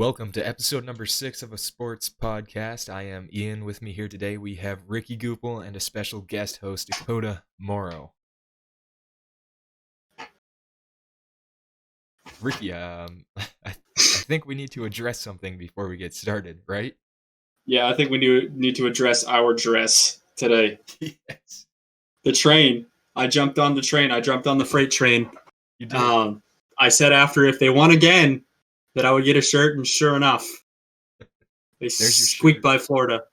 Welcome to episode number 6 of a sports podcast. I am Ian. With me here today, we have Ricky Goupel and a special guest host, Dakota Morrow. Ricky, I think we need to address something before we get started, right? Yeah, I think we need to address our dress today. Yes. The train. I jumped on the train. I jumped on the freight train. You did. I said after if they won again that I would get a shirt, and sure enough, they squeaked by Florida.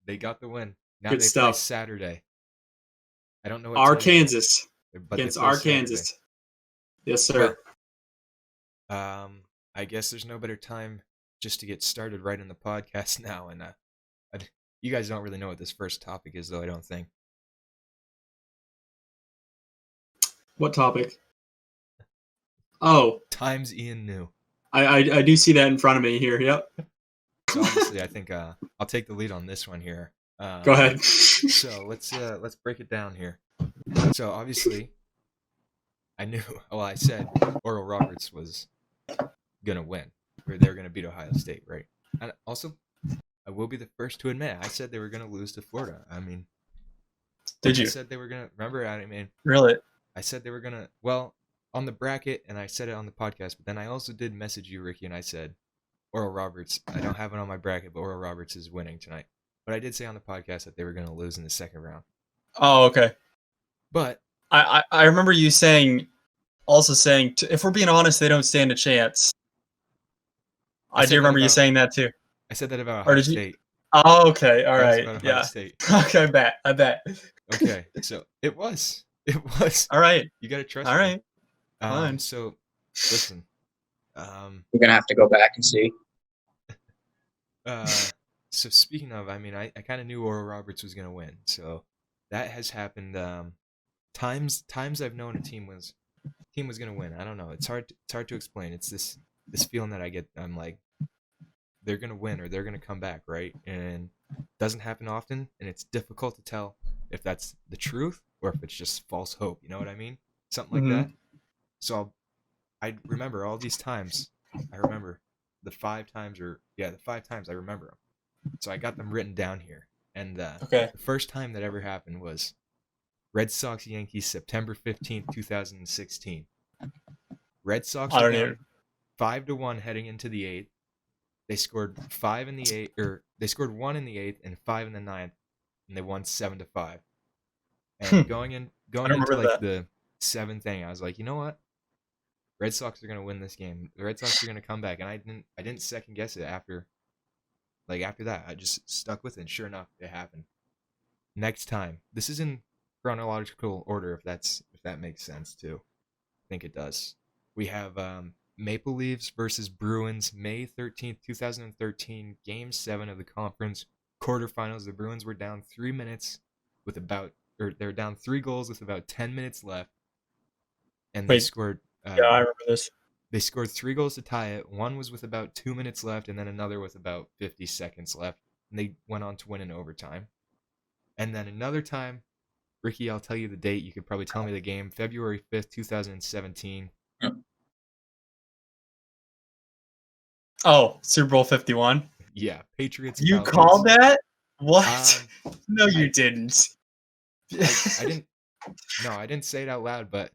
They got the win. Now Good they stuff. play Saturday. I don't know what Arkansas but against Arkansas. Yes, sir. Well, I guess there's no better time just to get started right in the podcast now. And you guys don't really know what this first topic is, though, I don't think. What topic? Oh. Times Ian knew. I do see that in front of me here. Yep. So obviously, I think I'll take the lead on this one here. Go ahead. So let's break it down here. So obviously, I said Oral Roberts was gonna win, or they're gonna beat Ohio State, right? And also, I will be the first to admit I said they were gonna lose to Florida. I mean, did you? I said they were gonna. Remember, I mean, really? I said they were gonna. Well, on the bracket, and I said it on the podcast, but then I also did message you, Ricky, and I said Oral Roberts. I don't have it on my bracket, but Oral Roberts is winning tonight. But I did say on the podcast that they were gonna lose in the second round. Oh, okay. But I remember you saying, if we're being honest, they don't stand a chance. I do remember you saying that too. I said that about Ohio State. Oh, okay. All right. Yeah. State. Okay, I bet. Okay, so it was. All right. You got to trust me. All right. Fine. So, listen. We're going to have to go back and see. So speaking of, I mean, I kind of knew Oral Roberts was going to win. So that has happened times I've known a team was going to win. I don't know. It's hard to explain. It's this feeling that I get. I'm like, they're going to win or they're going to come back, right? And it doesn't happen often, and it's difficult to tell if that's the truth or if it's just false hope. You know what I mean? Something like that. So I remember all these times. I remember the 5 times I remember them. So I got them written down here. And the first time that ever happened was Red Sox Yankees, September 15th, 2016. Red Sox were down 5-1 heading into the 8th. They scored 5 in the 8th, or they scored 1 in the 8th and 5 in the 9th, and they won 7-5. And going into like the 7th inning, I was like, you know what? Red Sox are gonna win this game. The Red Sox are gonna come back, and I didn't second guess it after that. I just stuck with it. And sure enough, it happened. Next time, this is in chronological order, if that makes sense too. I think it does. We have Maple Leafs versus Bruins, May 13th, 2013, Game 7 of the conference quarterfinals. The Bruins were down 3 goals with about 10 minutes left, and they scored. I remember this. They scored 3 goals to tie it. One was with about 2 minutes left, and then another with about 50 seconds left. And they went on to win in overtime. And then another time, Ricky, I'll tell you the date. You could probably tell me the game. February 5th, 2017. Oh, Super Bowl 51? Yeah, Patriots. You Falcons. called that? What? No, you didn't. I didn't. No, I didn't say it out loud, but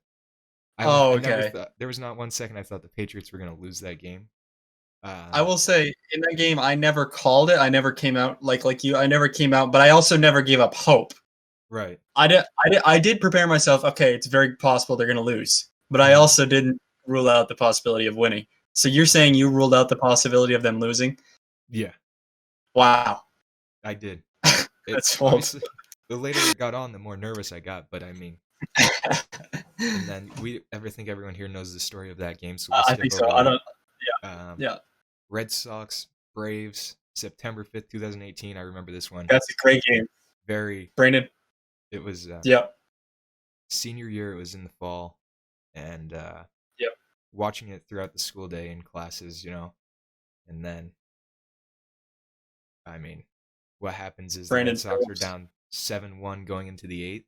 okay. There was not 1 second I thought the Patriots were going to lose that game. I will say, in that game, I never called it. I never came out like you. I never came out, but I also never gave up hope. Right. I did prepare myself. Okay, it's very possible they're going to lose, but I also didn't rule out the possibility of winning. So you're saying you ruled out the possibility of them losing? Yeah. Wow. I did. That's false. The later it got on, the more nervous I got. But I mean, and then I think everyone here knows the story of that game. So I think so. I don't. Yeah. Red Sox, Braves, September 5th, 2018. I remember this one. That's a great game. Very. Brandon. It was. Senior year. It was in the fall, and watching it throughout the school day in classes, and then, I mean, what happens is the Red Sox are down 7-1 going into the 8th,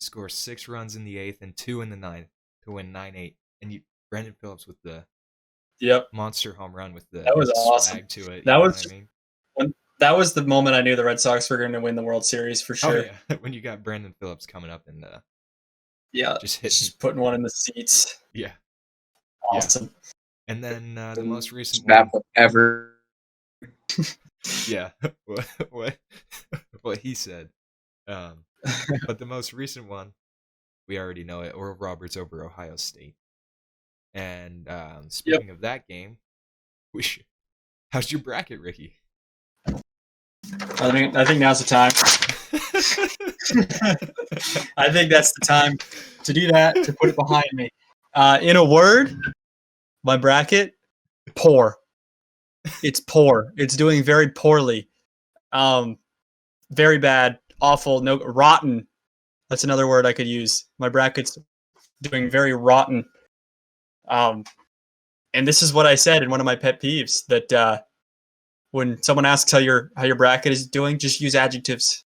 score 6 runs in the 8th and 2 in the 9th to win 9-8, and Brandon Phillips with the Yep. monster home run with the That was awesome. swag to it. That was what I mean? that was the moment I knew the Red Sox were going to win the World Series for sure. Oh yeah, when you got Brandon Phillips coming up and Yeah, just putting one in the seats. yeah. Awesome. Yeah. And then the most recent Bad one, ever. yeah, what he said. But the most recent one, we already know it. Oral Roberts over Ohio State. And speaking of that game, how's your bracket, Ricky? I think now's the time. I think that's the time to do that, to put it behind me. In a word, my bracket, poor. It's poor. It's doing very poorly. Very bad, awful, no rotten. That's another word I could use. My bracket's doing very rotten. And this is what I said in one of my pet peeves, that when someone asks how your bracket is doing, just use adjectives.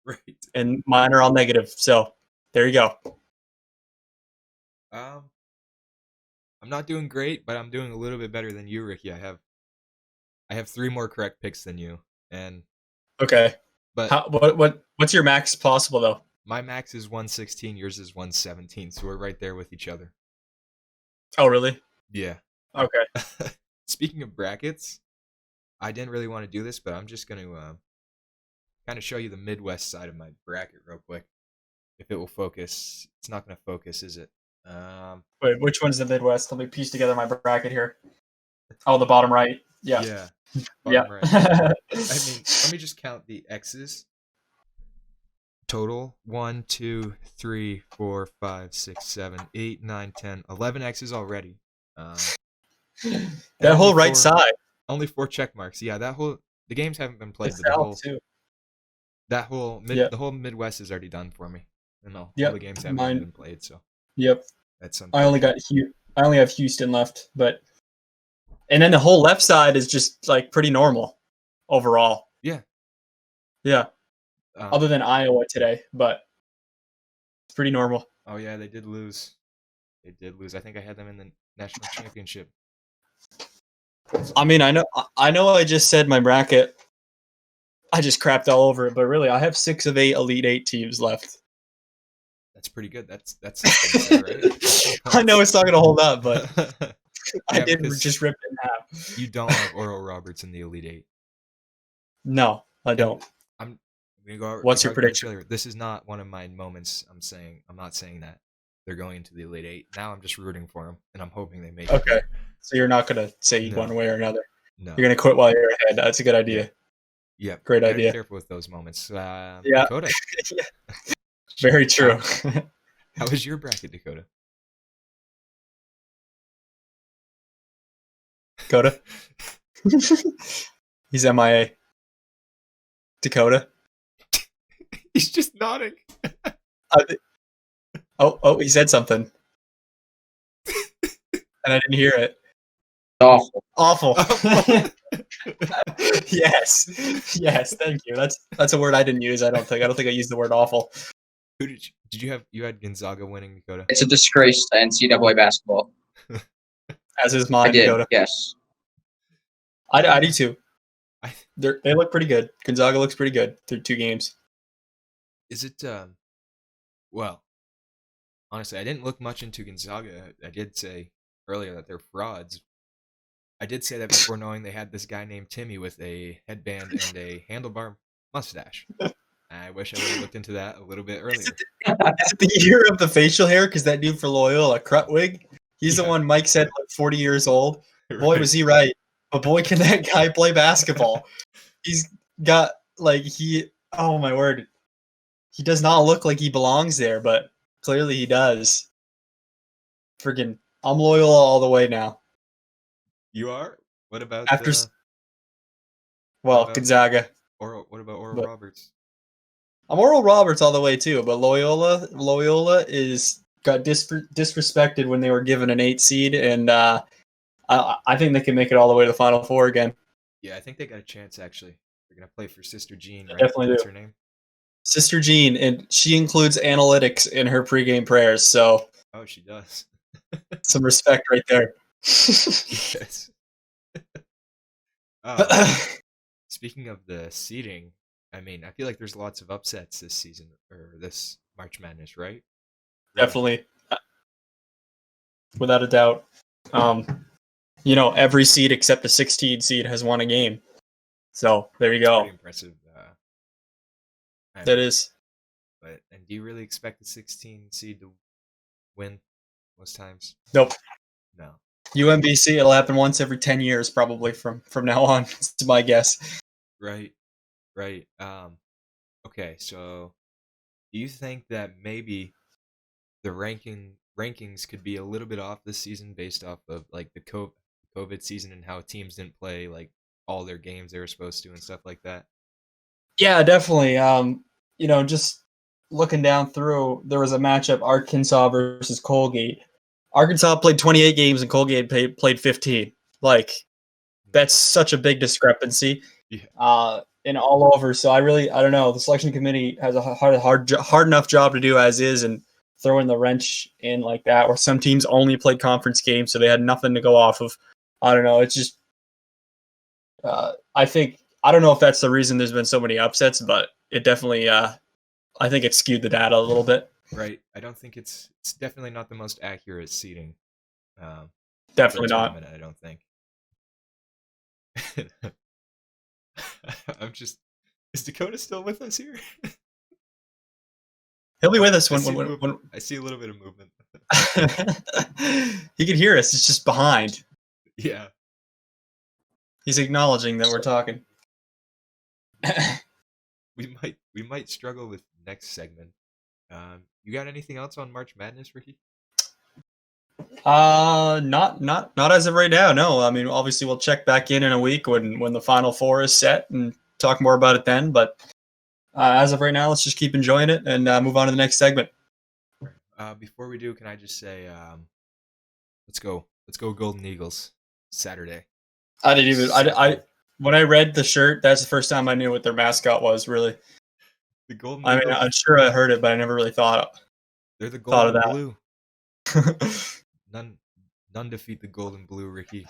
Right. And mine are all negative. So there you go. I'm not doing great, but I'm doing a little bit better than you, Ricky. I have 3 more correct picks than you, and Okay. but What's your max possible though? my max is 116, yours is 117, so we're right there with each other. Oh really? Yeah. Okay. Speaking of brackets, I didn't really want to do this, but I'm just going to kind of show you the Midwest side of my bracket real quick. If it will focus. It's not going to focus, is it? Wait, which one's the Midwest? Let me piece together my bracket here. Oh, the bottom right. Yeah. Yeah. Yeah. Right. I mean, let me just count the X's. Total 1, 2, 3, 4, 5, 6, 7, 8, 9, 10, 11 X's already. That whole right side. Only 4 check marks. Yeah, the games haven't been played, The but the whole Midwest is already done for me. And all the games haven't even been played, so. Yep. That's something. I only have Houston left, and then the whole left side is just like pretty normal overall. Yeah. Yeah. Other than Iowa today, but it's pretty normal. Oh yeah, they did lose. I think I had them in the national championship. I mean, I know I just said my bracket. I just crapped all over it, but really I have 6 of 8 Elite 8 teams left. That's pretty good. That's right? I know it's not going to hold up, but I did just rip it in half. You don't have Oral Roberts in the Elite 8. No, I don't. I'm gonna go. What's your prediction? This is not one of my moments. I'm not saying that they're going into the Elite 8. Now I'm just rooting for them, and I'm hoping they make it. Okay, so you're not going to say one way or another. No, you're going to quit while you're ahead. That's a good idea. Yeah, great idea. Be careful with those moments. Yeah, Dakota. Yeah. Very true. How was your bracket, Dakota? Dakota? He's MIA. Dakota? He's just nodding. Oh, he said something. And I didn't hear it. Awful. Yes, thank you. That's a word I didn't use. I don't think I used the word awful. Who did you have? You had Gonzaga winning, Dakota. It's a disgrace to NCAA basketball. As is mine, Dakota. Yes. I do too. They look pretty good. Gonzaga looks pretty good through 2 games. Is it? Well, honestly, I didn't look much into Gonzaga. I did say earlier that they're frauds. I did say that before knowing they had this guy named Timmy with a headband and a handlebar mustache. I wish I would have looked into that a little bit earlier. Is it the year of the facial hair? Because that dude for Loyola, Krutwig, he's the one Mike said like 40 years old. Boy, was he right. But boy, can that guy play basketball. He's got oh my word. He does not look like he belongs there, but clearly he does. Friggin', I'm Loyola all the way now. You are? What about Gonzaga? What about Oral Roberts? I'm Oral Roberts all the way too, but Loyola got disrespected when they were given an 8 seed, and I think they can make it all the way to the Final Four again. Yeah, I think they got a chance actually. They're gonna play for Sister Jean, right? Definitely What's do. her name? Sister Jean, and she includes analytics in her pregame prayers, so. Oh, she does. Some respect right there. Yes. Um, Speaking of the seeding, I mean, I feel like there's lots of upsets this season or this March Madness, right? Definitely, without a doubt. Every seed except a 16 seed has won a game. So there you It's pretty go. impressive. I That mean, is. and do you really expect the 16 seed to win most times? Nope. No. UMBC, it'll happen once every 10 years probably from now on. It's my guess. Right. Right. Okay, so do you think that maybe the rankings could be a little bit off this season based off of like the COVID season and how teams didn't play like all their games they were supposed to and stuff like that? Yeah, definitely. Just looking down through, there was a matchup: Arkansas versus Colgate. Arkansas played 28 games and Colgate played 15. Like, that's such a big discrepancy. Yeah. And all over. So I don't know. The selection committee has a hard enough job to do as is, and throwing the wrench in like that, where some teams only played conference games, so they had nothing to go off of. I don't know. It's just, I don't know if that's the reason there's been so many upsets, but it definitely, I think it skewed the data a little bit. Right. I don't think it's definitely not the most accurate seeding. Um, Definitely not. I don't think. I'm just. Is Dakota still with us here? He'll be with us I see a little bit of movement. He can hear us. It's just behind. Yeah. He's acknowledging that we're talking. We might struggle with next segment. You got anything else on March Madness, Ricky? Not as of right now. No, I mean, obviously we'll check back in a week when the Final Four is set and talk more about it then. But as of right now, let's just keep enjoying it and move on to the next segment. Before we do, can I just say, let's go Golden Eagles Saturday. I didn't even. I when I read the shirt, that's the first time I knew what their mascot was. Really, the Golden. I mean, Eagles, I'm sure I heard it, but I never really thought. They're the Golden of Blue. None defeat the Golden Blue, Ricky.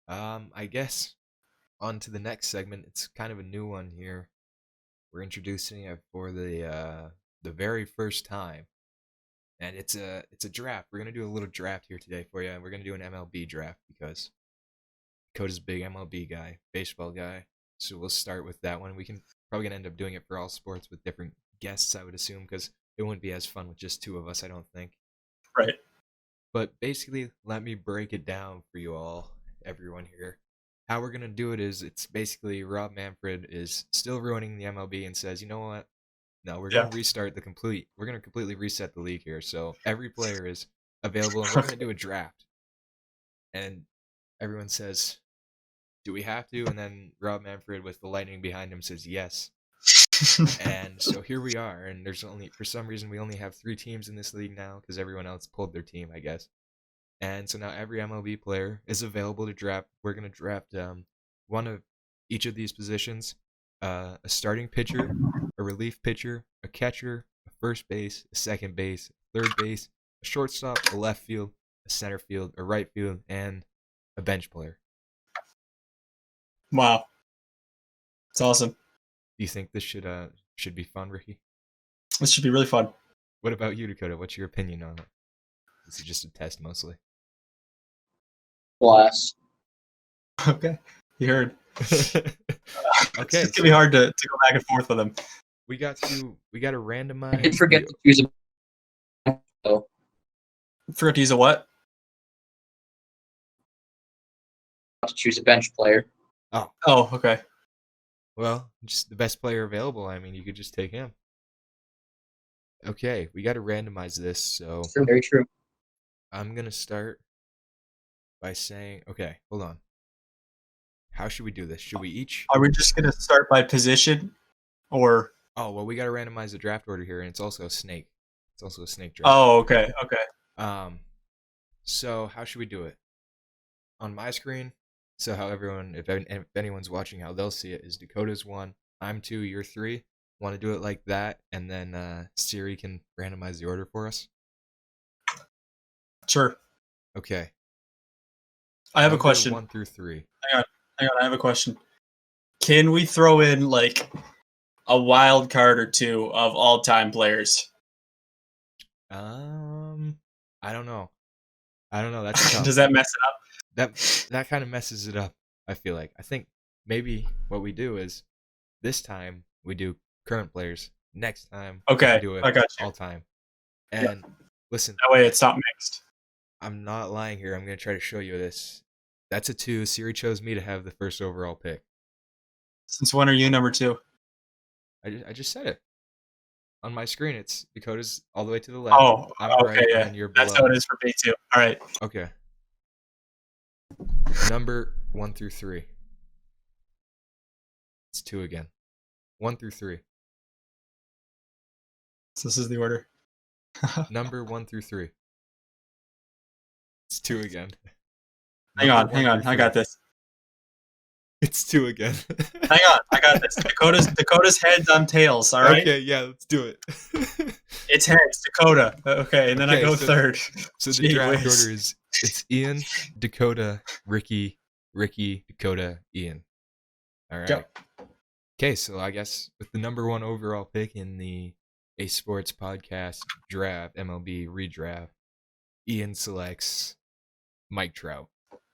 I guess on to the next segment. It's kind of a new one here. We're introducing it for the very first time, and it's a draft. We're gonna do a little draft here today for you, and we're gonna do an MLB draft because Dakota's a big MLB guy, baseball guy. So we'll start with that one. We can probably gonna end up doing it for all sports with different guests, I would assume, because it wouldn't be as fun with just two of us, I don't think. Right. But basically, let me break it down for you all, everyone here. How we're gonna do it is it's basically Rob Manfred is still ruining the MLB and says, you know what? No, we're gonna restart we're gonna completely reset the league here. So every player is available and we're gonna do a draft. And everyone says, do we have to? And then Rob Manfred with the lightning behind him says yes. And so here we are, and there's only, for some reason, we only have 3 teams in this league now because everyone else pulled their team, I guess. And so now every MLB player is available to draft. We're going to draft one of each of these positions, a starting pitcher, a relief pitcher, a catcher, a first base, a second base, a third base, a shortstop, a left field, a center field, a right field, and a bench player. Wow. It's awesome. Do you think this should be fun, Ricky? This should be really fun. What about you, Dakota? What's your opinion on it? This is just a test mostly. Blast. Okay. You heard. Okay. It's gonna be hard to go back and forth with him. We got to randomize. I did forget to choose a Forgot to use a what? to choose a bench player. Oh, okay. Well, just the best player available. I mean, you could just take him. Okay, we got to randomize this. So Very true. I'm gonna start by saying, okay, hold on. How should we do this? Should we each? Are we just gonna start by position, or? Oh well, we got to randomize the draft order here, and it's also a snake. It's also a snake draft. Oh, okay. So how should we do it? On my screen. So how everyone, if anyone's watching, how they'll see it is Dakota's 1, I'm 2, you're 3. Want to do it like that, and then Siri can randomize the order for us? Sure. Okay. I have a Number question. 1 through 3. Hang on. I have a question. Can we throw in like a wild card or two of all-time players? I don't know. That's tough. Does that mess it up? That kind of messes it up. I feel like. I think maybe what we do is this time we do current players. Next time Okay, we do it I got you. all time. And listen, That way it's not mixed. I'm not lying here. I'm gonna try to show you this. That's a 2. Siri chose me to have the first overall pick. Since when are you number 2? I just said it. On my screen, it's Dakota's all the way to the left. Oh, I'm okay, right, yeah. and you're below. That's how it is for me too. All right. Okay. Number 1 through 3. It's 2 again. 1 through 3. So this is the order. Number 1 through 3. It's 2 again. Hang on. I got this. It's 2 again. Hang on, I got this. Dakota's heads on tails. All right. Okay, yeah, let's do it. It's heads, Dakota. Okay, and then I Okay, go so- third. So the Gee draft whiz. order is it's Ian, Dakota, Ricky, Dakota, Ian. All right. Go. Okay, so I guess with the number 1 overall pick in the A Sports Podcast draft, MLB redraft, Ian selects Mike Trout,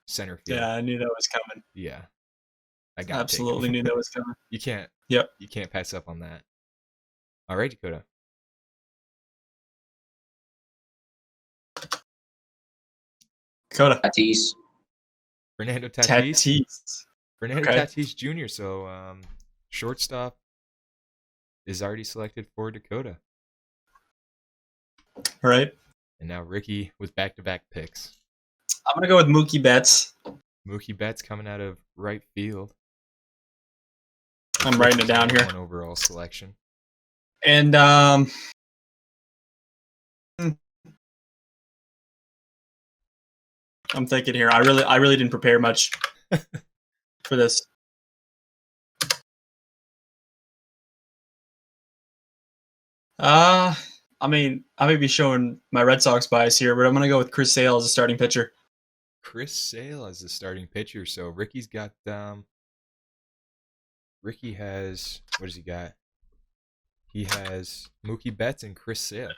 center field. Yeah, I knew that was coming. Yeah. I got Absolutely knew that was coming. You can't. Yep. You can't pass up on that. All right, Dakota. Dakota. Tatis. Fernando Tatis. Tatis. Fernando Okay. Tatis Jr. So, shortstop is already selected for Dakota, All right. and now Ricky with back-to-back picks. I'm gonna go with Mookie Betts. Mookie Betts coming out of right field. I'm writing it down here. 1 overall selection. And I'm thinking here. I really didn't prepare much for this. I mean, I may be showing my Red Sox bias here, but I'm gonna go with Chris Sale as a starting pitcher. Chris Sale as the starting pitcher. So Ricky's got Ricky has what does he got? He has Mookie Betts and Chris Sale.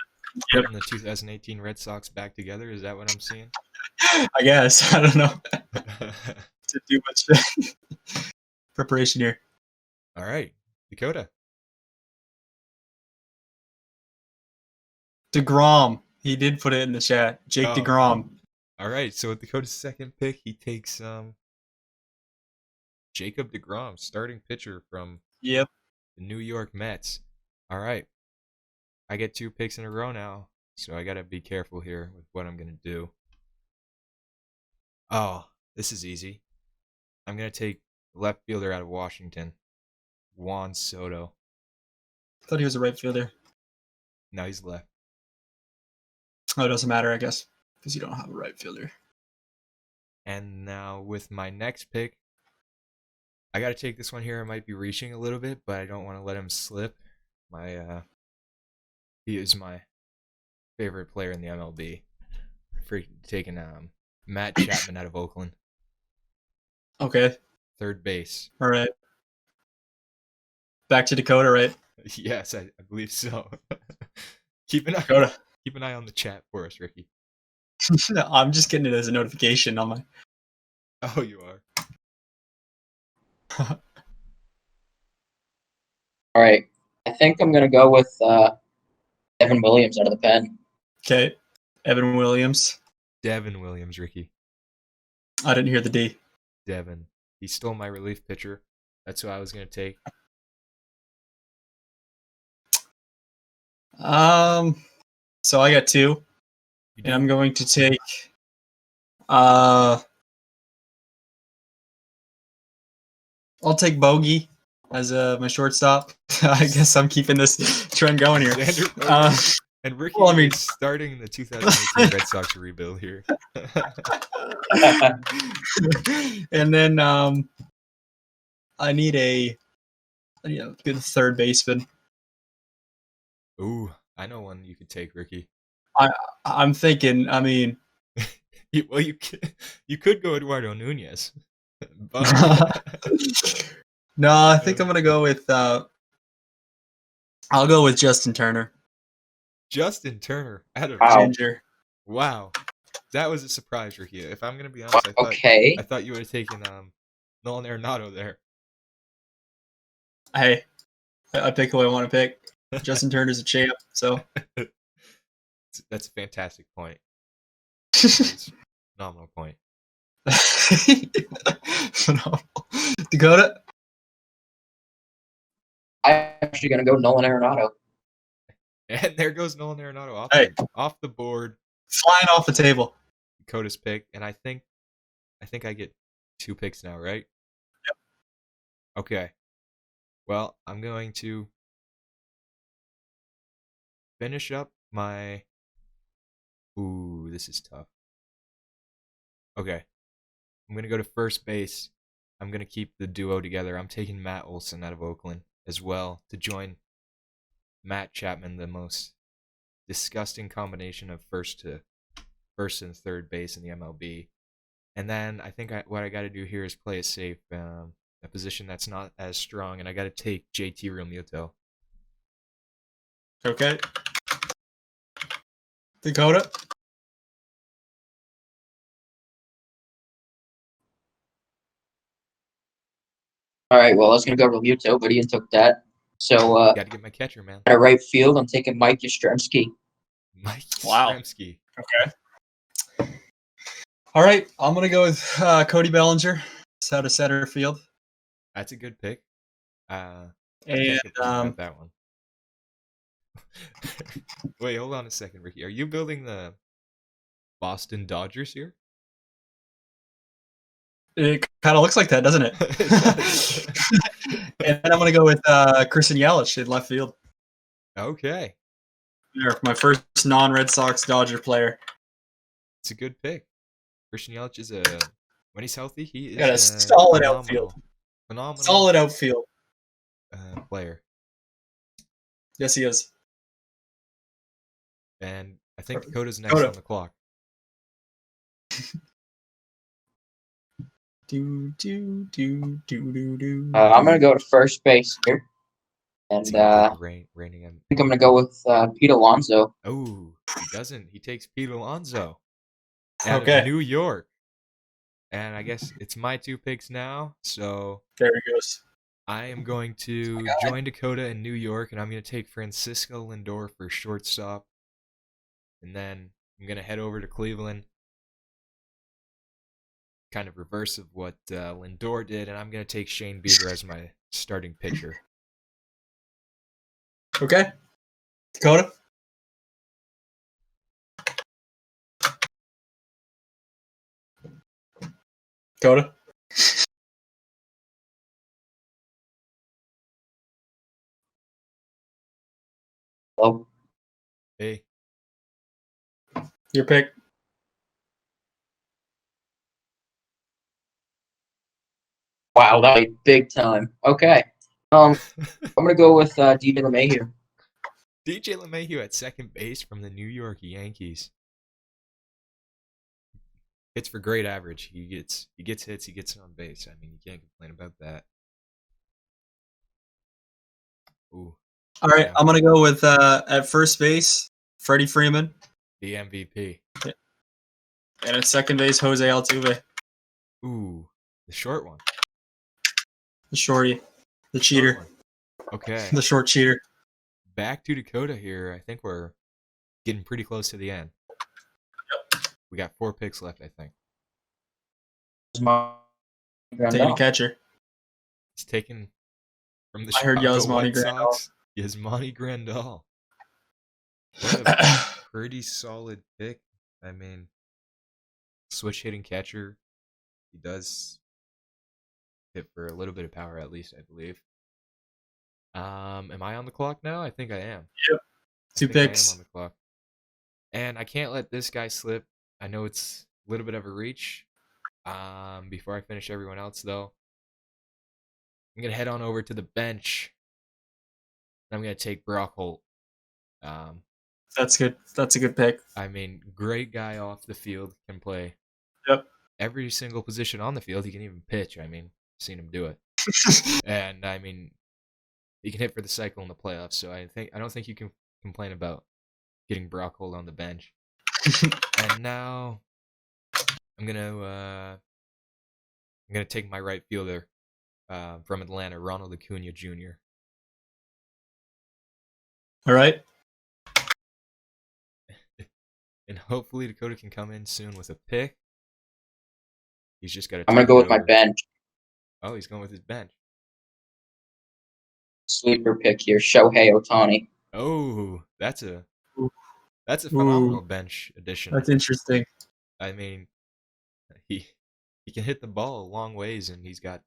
Yep. Putting the 2018 Red Sox back together. Is that what I'm seeing? I guess. I don't know. To do much preparation here. All right, Dakota. DeGrom. He did put it in the chat. Jake Oh. DeGrom. All right, so with Dakota's second pick, he takes Jacob DeGrom, starting pitcher from Yep. the New York Mets. All right, I get 2 picks in a row now, so I gotta be careful here with what I'm gonna do. Oh, this is easy. I'm gonna take left fielder out of Washington, Juan Soto. Thought he was a right fielder. No, he's left. Oh, it doesn't matter, I guess, because you don't have a right fielder. And now with my next pick, I got to take this one here. I might be reaching a little bit, but I don't want to let him slip. He is my favorite player in the MLB. Taking Matt Chapman out of Oakland, Okay. third base. All right. Back to Dakota, right? Yes, I believe so. keep Dakota. an eye on the chat for us, Ricky. No, I'm just getting it as a notification on my. Oh, you are. All right. I think I'm gonna go with Evan Williams out of the pen. Okay. Evan Williams. Devin Williams, Ricky. I didn't hear the D. Devin. He stole my relief pitcher. That's who I was going to take. So I got 2, You and did- I'm going to take. I'll take Bogey as my shortstop. I guess I'm keeping this trend going here. Xander Uh, Bogaerts. And Ricky well, I mean- is starting the 2018 Red Sox rebuild here. And then I need a good third baseman. Ooh, I know one you could take, Ricky. I'm thinking. I mean, You could go Eduardo Nunez, but No, I think I'm gonna go with. I'll go with Justin Turner. Justin Turner out of Wow. Ginger. wow, that was a surprise for you. If I'm gonna be honest, Okay. I thought you would have taken Nolan Arenado there. Hey, I pick who I want to pick. Justin Turner's a champ, so. That's a fantastic point. That's a phenomenal point. Phenomenal. Dakota. I'm actually gonna go Nolan Arenado. And there goes Nolan Arenado Hey. off the board. Flying off the table. Dakota's pick, and I think I get 2 picks now, right? Yep. Okay. Well, I'm going to finish up my. Ooh, this is tough. Okay. I'm gonna go to first base. I'm gonna keep the duo together. I'm taking Matt Olson out of Oakland as well to join Matt Chapman, the most disgusting combination of first and third base in the MLB. And then I think what I got to do here is play it safe, a position that's not as strong, and I got to take JT Realmuto. Okay. Dakota. All right. Well, I was gonna go Realmuto, but Ian took that. So Got to get my catcher, man. at right field, I'm taking Mike Yastrzemski. Mike Wow. Yastrzemski. Okay. All right. I'm going to go with Cody Bellinger. It's out of center field. That's a good pick. I And can't complain about that one. Wait, hold on a second, Ricky. Are you building the Boston Dodgers here? it kind of looks like that, doesn't it? It does. And then I'm going to go with Christian Yelich in left field. Okay. My first non-Red Sox Dodger player. It's a good pick. Christian Yelich is when he's healthy, he is Got a solid phenomenal, outfield. phenomenal Solid outfield. Player. Yes, he is. And I think Dakota's next Dakota. on the clock. Do, do, do, do, do, do. I'm gonna go to first base here, It's and a I good pick, raining in. think I'm gonna go with Pete Alonso. Oh, he doesn't. He takes Pete Alonso out Okay. of New York. And I guess it's my 2 picks now. So There he goes. I am going to join Dakota in New York, and I'm going to take Francisco Lindor for shortstop. And then I'm going to head over to Cleveland. Kind of reverse of what Lindor did, and I'm going to take Shane Bieber as my starting pitcher. Okay. Dakota. Dakota. Oh, Hey, Your pick. wow, that was big time. Okay. I'm gonna go with DJ LeMahieu. DJ LeMahieu at second base from the New York Yankees. Hits for great average. He gets hits. He gets on base. I mean, you can't complain about that. Ooh, All right. yeah. I'm going to go with at first base, Freddie Freeman. The MVP. And at second base, Jose Altuve. Ooh, the short one. The shorty. The Short cheater. one. Okay. The short cheater. Back to Dakota here. I think we're getting pretty close to the end. We got 4 picks left, I think. Taking a catcher. It's taken from the I heard Chicago Yasmani White Grandal. Sox. Yasmani Grandal. What a pretty solid pick. I mean, switch hitting catcher. He does hit for a little bit of power, at least, I believe. Am I on the clock now? I think I am. Yep. I 2 think I am picks. on the clock. And I can't let this guy slip. I know it's a little bit of a reach. Before I finish everyone else, though, I'm going to head on over to the bench. I'm going to take Brock Holt. That's good. That's a good pick. I mean, great guy off the field, can play Yep. every single position on the field. He can even pitch. I mean, seen him do it. And I mean, he can hit for the cycle in the playoffs. So I don't think you can complain about getting Brock Holt on the bench. And now I'm gonna take my right fielder from Atlanta, Ronald Acuna Jr. All right. And hopefully Dakota can come in soon with a pick. He's just got to. I'm gonna go with my bench. Oh, he's going with his bench. Sleeper pick here, Shohei Ohtani. Oh, that's a Ooh. phenomenal bench addition. That's interesting. I mean, he can hit the ball a long ways, and he's got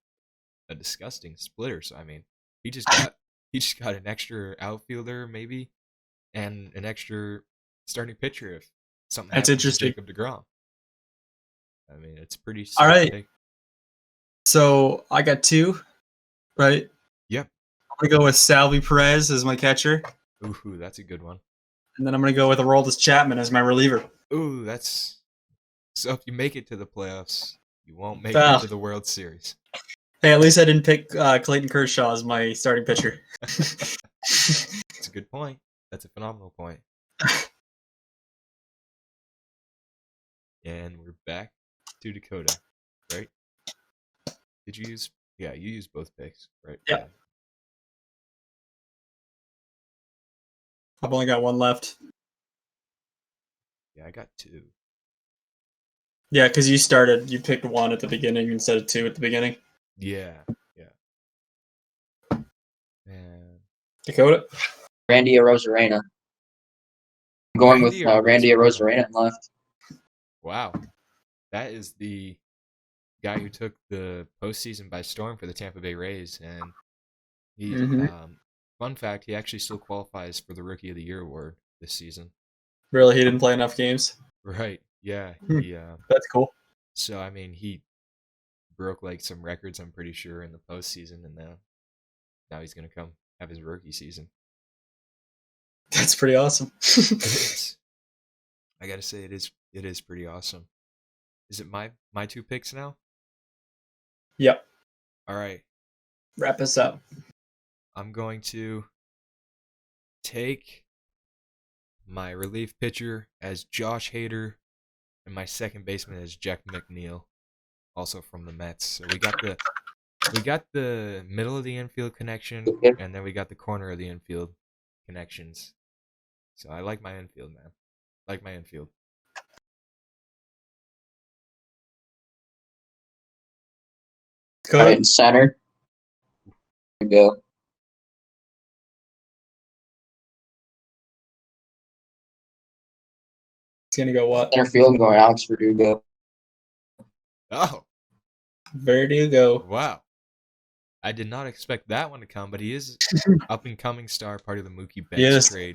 a disgusting splitter. So I mean, he just got an extra outfielder maybe, and an extra starting pitcher if something That's happens to interesting. Jacob deGrom. I mean, it's pretty. All right. Pick. So I got two, right? Yep. I'm gonna go with Salvi Perez as my catcher, Ooh, that's a good one. and then I'm gonna go with Aroldis Chapman as my reliever. Ooh, that's so. If you make it to the playoffs, you won't make Ah. it to the World Series. Hey, at least I didn't pick Clayton Kershaw as my starting pitcher. That's a good point. That's a phenomenal point. And we're back to Dakota, right? Did you use? Yeah, you used both picks, right? Yeah. I've only got one left. Yeah, I got two. Yeah, because you picked one at the beginning instead of two at the beginning. Yeah. And Dakota? Randy Arozarena. I'm going with Randy Arozarena left. Wow. That is the guy who took the postseason by storm for the Tampa Bay Rays. And he, fun fact, he actually still qualifies for the Rookie of the Year award this season. Really? He didn't play enough games? Right. Yeah. That's cool. So, I mean, he broke like some records, I'm pretty sure, in the postseason. And now he's going to come have his rookie season. That's pretty awesome. It is. I gotta say, it is pretty awesome. Is it my two picks now? Yep. All right. Wrap us up. I'm going to take my relief pitcher as Josh Hader and my second baseman as Jeff McNeil, also from the Mets. So we got the middle of the infield connection, and then we got the corner of the infield connections. So I like my infield, man. Like my infield. Go ahead. In center. Go. It's gonna go what? Center field, I'm going Alex Verdugo. Oh. Verdugo. Wow. I did not expect that one to come, but he is up and coming star, part of the Mookie Betts trade.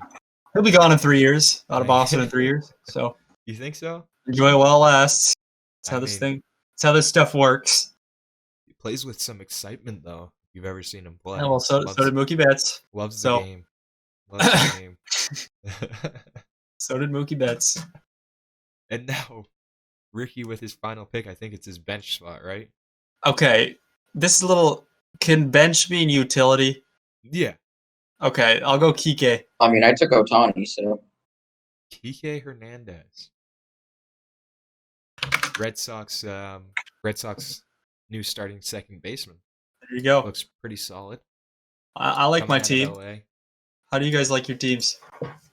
He'll be gone in 3 years, out of Boston in 3 years. So you think so? Enjoy it while it lasts. That's how this stuff works. He plays with some excitement, though. If you've ever seen him play. Yeah, well, so did Mookie Betts. Loves the game. Loves the game. So did Mookie Betts. And now, Ricky with his final pick. I think it's his bench spot, right? Okay, this is a little. Can bench mean utility? Yeah. Okay, I'll go Kike. I mean, I took Ohtani, so. Kike Hernandez. Red Sox new starting second baseman. There you go. Looks pretty solid. I like my team. LA. How do you guys like your teams?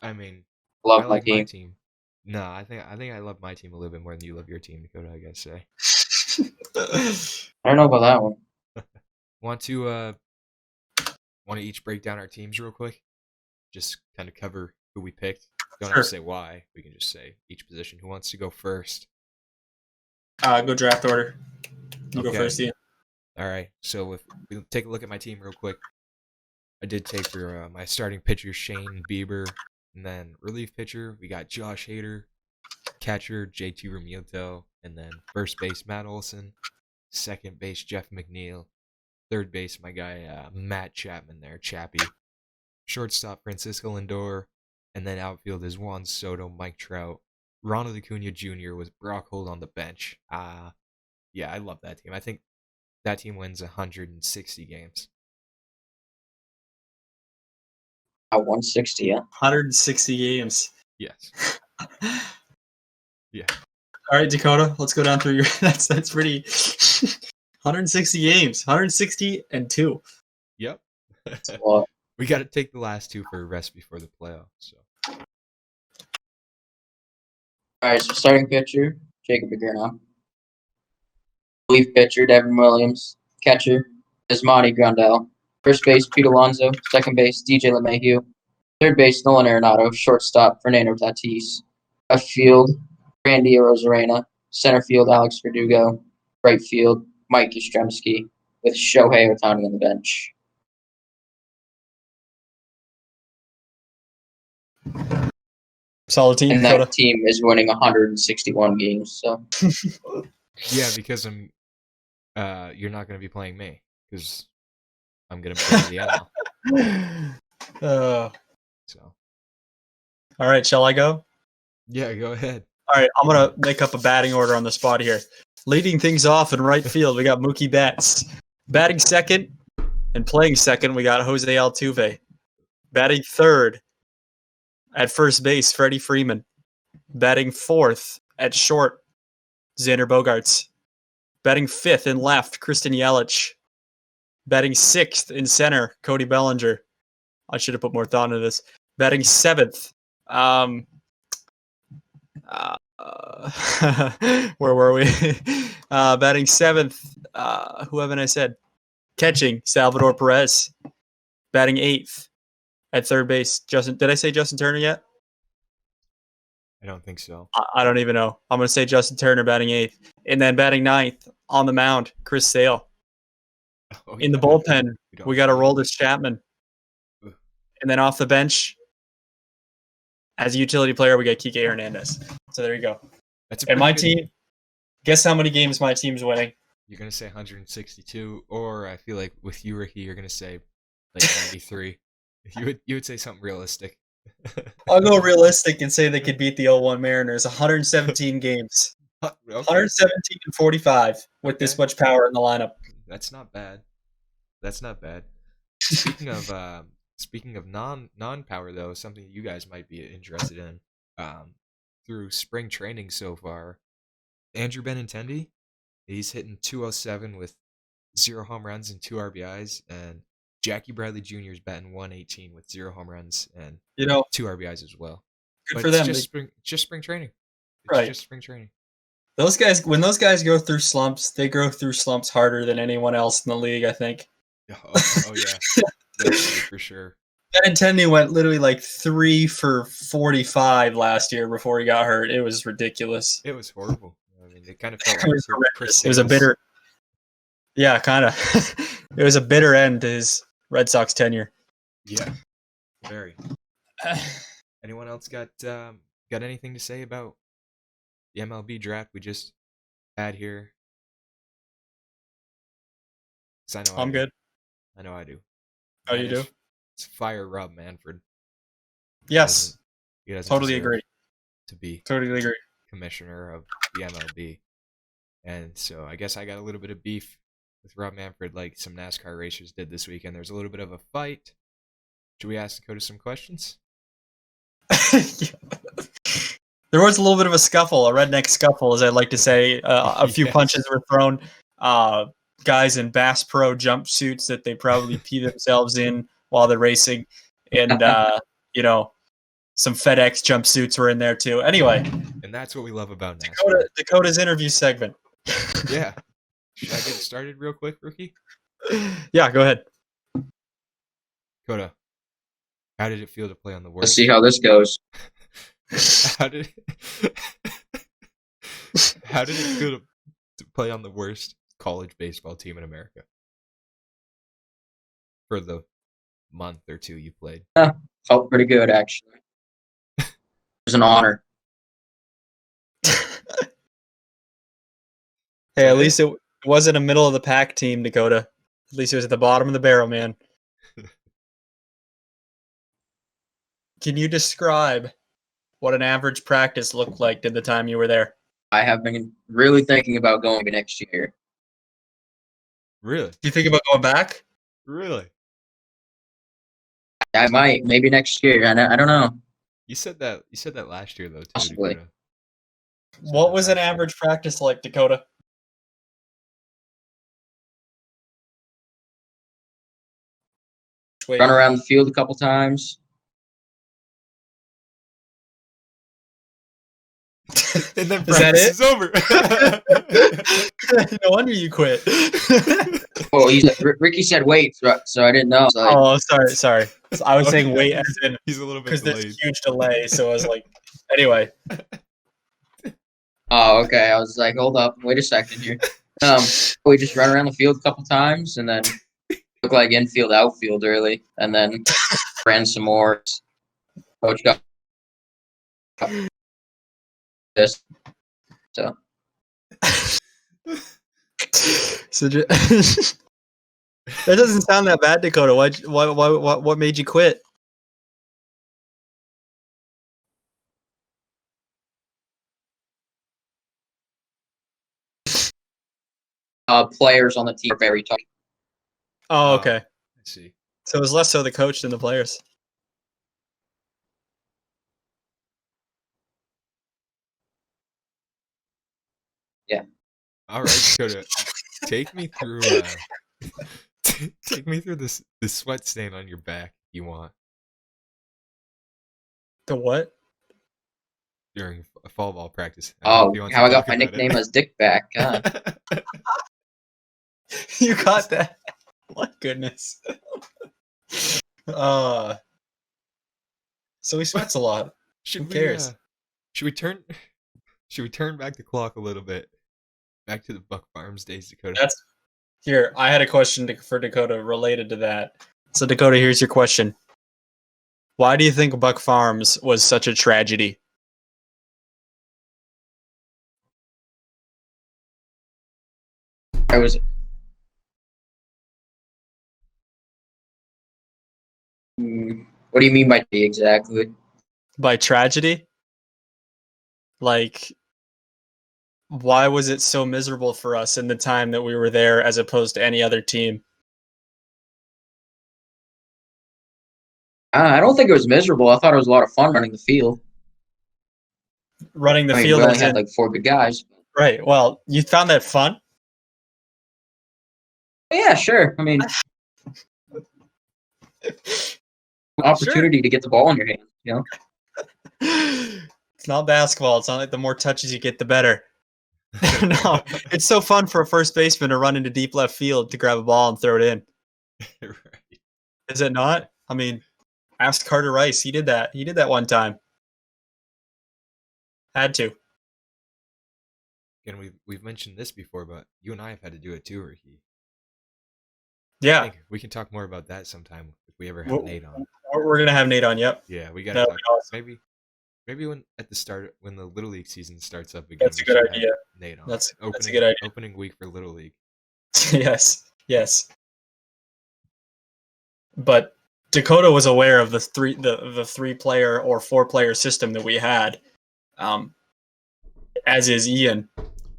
I mean, love I my like team. my team. No, I think I love my team a little bit more than you love your team, Dakota, I gotta say. I don't know about that one. Want to each break down our teams real quick? Just kind of cover who we picked. Don't have to say why. We can just say each position. Who wants to go first? Go draft order. You go first, Ian. All right. So if we take a look at my team real quick, I did take for my starting pitcher Shane Bieber, and then relief pitcher we got Josh Hader, catcher JT Realmuto, and then first base Matt Olson, second base Jeff McNeil, third base my guy Matt Chapman there, Chappie, shortstop Francisco Lindor, and then outfield is Juan Soto, Mike Trout, Ronald Acuna Jr. with Brock Holt on the bench. Yeah, I love that team. I think that team wins 160 games. 160, yeah. 160 games. Yes. Yeah. All right, Dakota, let's go down through your. That's pretty. 160 games, 160 and 2. Yep. Well, We got to take the last 2 for a rest before the playoffs. So. all right, so starting pitcher, Jacob DeGrom. Relief pitcher, Devin Williams. Catcher, Ismani Grandal. First base, Pete Alonso. Second base, DJ LeMahieu. Third base, Nolan Arenado. Shortstop, Fernando Tatis. Left field, Randy Arozarena. Center field, Alex Verdugo. Right field, Mike Yastrzemski, with Shohei Ohtani on the bench. Solid team, And Dakota. that team is winning 161 games. So Yeah, because you're not going to be playing me because I'm going to play the NL. So. All right, shall I go? Yeah, go ahead. All right, I'm going to make up a batting order on the spot here. Leading things off in right field, we got Mookie Betts. Batting second and playing second, we got Jose Altuve. Batting third at first base, Freddie Freeman. Batting fourth at short, Xander Bogaerts. Batting fifth in left, Kristen Yelich. Batting sixth in center, Cody Bellinger. I should have put more thought into this. Batting seventh, where were we? Batting seventh, who haven't I said? Catching, Salvador Perez. Batting eighth at third base, Justin. Did I say Justin Turner yet? I don't think so. I don't even know. I'm going to say Justin Turner batting eighth. And then batting ninth on the mound, Chris Sale. Oh, In the bullpen, we got Aroldis Chapman. Ugh. And then off the bench, as a utility player, we got Kike Hernandez. So there you go. That's and my team, guess how many games my team's winning? You're going to say 162, or I feel like with you, Ricky, you're going to say like 93. You would say something realistic. I'll go realistic and say they could beat the 0-1 Mariners. 117 games. Okay. 117 and 45 with this much power in the lineup. That's not bad. That's not bad. Speaking of non-power though, something you guys might be interested in. Through spring training so far, Andrew Benintendi, he's hitting 207 with 0 home runs and 2 RBIs, and Jackie Bradley Jr. is batting 118 with 0 home runs and 2 RBIs as well. Good but for them. Just spring training. It's right. Just spring training. Those guys, when those guys go through slumps, they go through slumps harder than anyone else in the league, I think. Oh yeah, definitely for sure. Benintendi went literally like 3 for 45 last year before he got hurt. It was ridiculous. It was horrible. I mean, it kind of felt it was like horrendous. It was a bitter. Yeah, kind of. It was a bitter end to his Red Sox tenure. Yeah, very. Anyone else got anything to say about the MLB draft we just had here? 'Cause I know I'm good. I know I do. Oh, you do? It's fire Rob Manfred. Yes. He doesn't totally agree. To be totally agree. Commissioner of the MLB. And so I guess I got a little bit of beef with Rob Manfred like some NASCAR racers did this weekend. There's a little bit of a fight. Should we ask Dakota some questions? There was a little bit of a scuffle, a redneck scuffle, as I like to say. A few punches were thrown. Guys in Bass Pro jumpsuits that they probably pee themselves in while they're racing. And, some FedEx jumpsuits were in there too. Anyway. And that's what we love about NASCAR. Dakota's interview segment. Yeah. Should I get started real quick, Rookie? Yeah, go ahead. Dakota, how did it feel to play on the worst? Let's see how this goes. How did it feel to play on the worst college baseball team in America for the month or two you played? Felt pretty good, actually. It was an honor. Hey, at least it wasn't a middle of the pack team, Dakota. At least it was at the bottom of the barrel, man. can you describe what an average practice looked like in the time you were there? I have been really thinking about going next year. Really? Do you think about going back? Really? I might, maybe next year. I don't know. You said that last year though too, Possibly. Dakota. What was an average practice like, Dakota? Run around the field a couple times. And then Is that practice it? is over. No wonder you quit. Oh, Ricky said wait, so I didn't know. So Oh, sorry. So I was saying Okay, wait as in he's a little bit because there's a delayed. huge delay. So I was like, anyway. oh, okay. I was like, hold up, wait a second here. We just run around the field a couple times and then look like infield, outfield early, and then ran some more. Coach got this. So So that doesn't sound that bad, Dakota. What made you quit? players on the team are very tough. Oh, okay. I see. So it was less so the coach than the players. Yeah. All right, Dakota. Take me through take me through this sweat stain on your back you want The what? during fall ball practice. I don't know Oh, if you want how to I got talk my about nickname as Dickback. it. You got that? My goodness. So he sweats a lot. Should Who we cares? should we turn back the clock a little bit? Back to the Buck Farms days, Dakota. That's here. I had a question for Dakota related to that. So Dakota, here's your question. Why do you think Buck Farms was such a tragedy? I was. What do you mean by exactly? By tragedy? Like, why was it so miserable for us in the time that we were there as opposed to any other team? I don't think it was miserable. I thought it was a lot of fun running the field. Running the I mean, field we only as had in, like 4 good guys. right. Well, you found that fun? But yeah, sure. I mean, opportunity to get the ball in your hand. You know. It's not basketball. It's not like the more touches you get, the better. No, it's so fun for a first baseman to run into deep left field to grab a ball and throw it in. Right. Is it not? I mean, ask Carter Rice. He did that. He did that one time. Had to. And we've mentioned this before, but you and I have had to do it too, Ricky. I Yeah. think we can talk more about that sometime if we ever have Well, Nate on. We're going to have Nate on. Yep. Yeah, we gotta That'll talk. be awesome. Maybe when at the start when the Little League season starts up again. That's a we good should have idea. Nate on. That's a good idea. Opening week for Little League. Yes. Yes. But Dakota was aware of the three player or 4-player system that we had, as is Ian,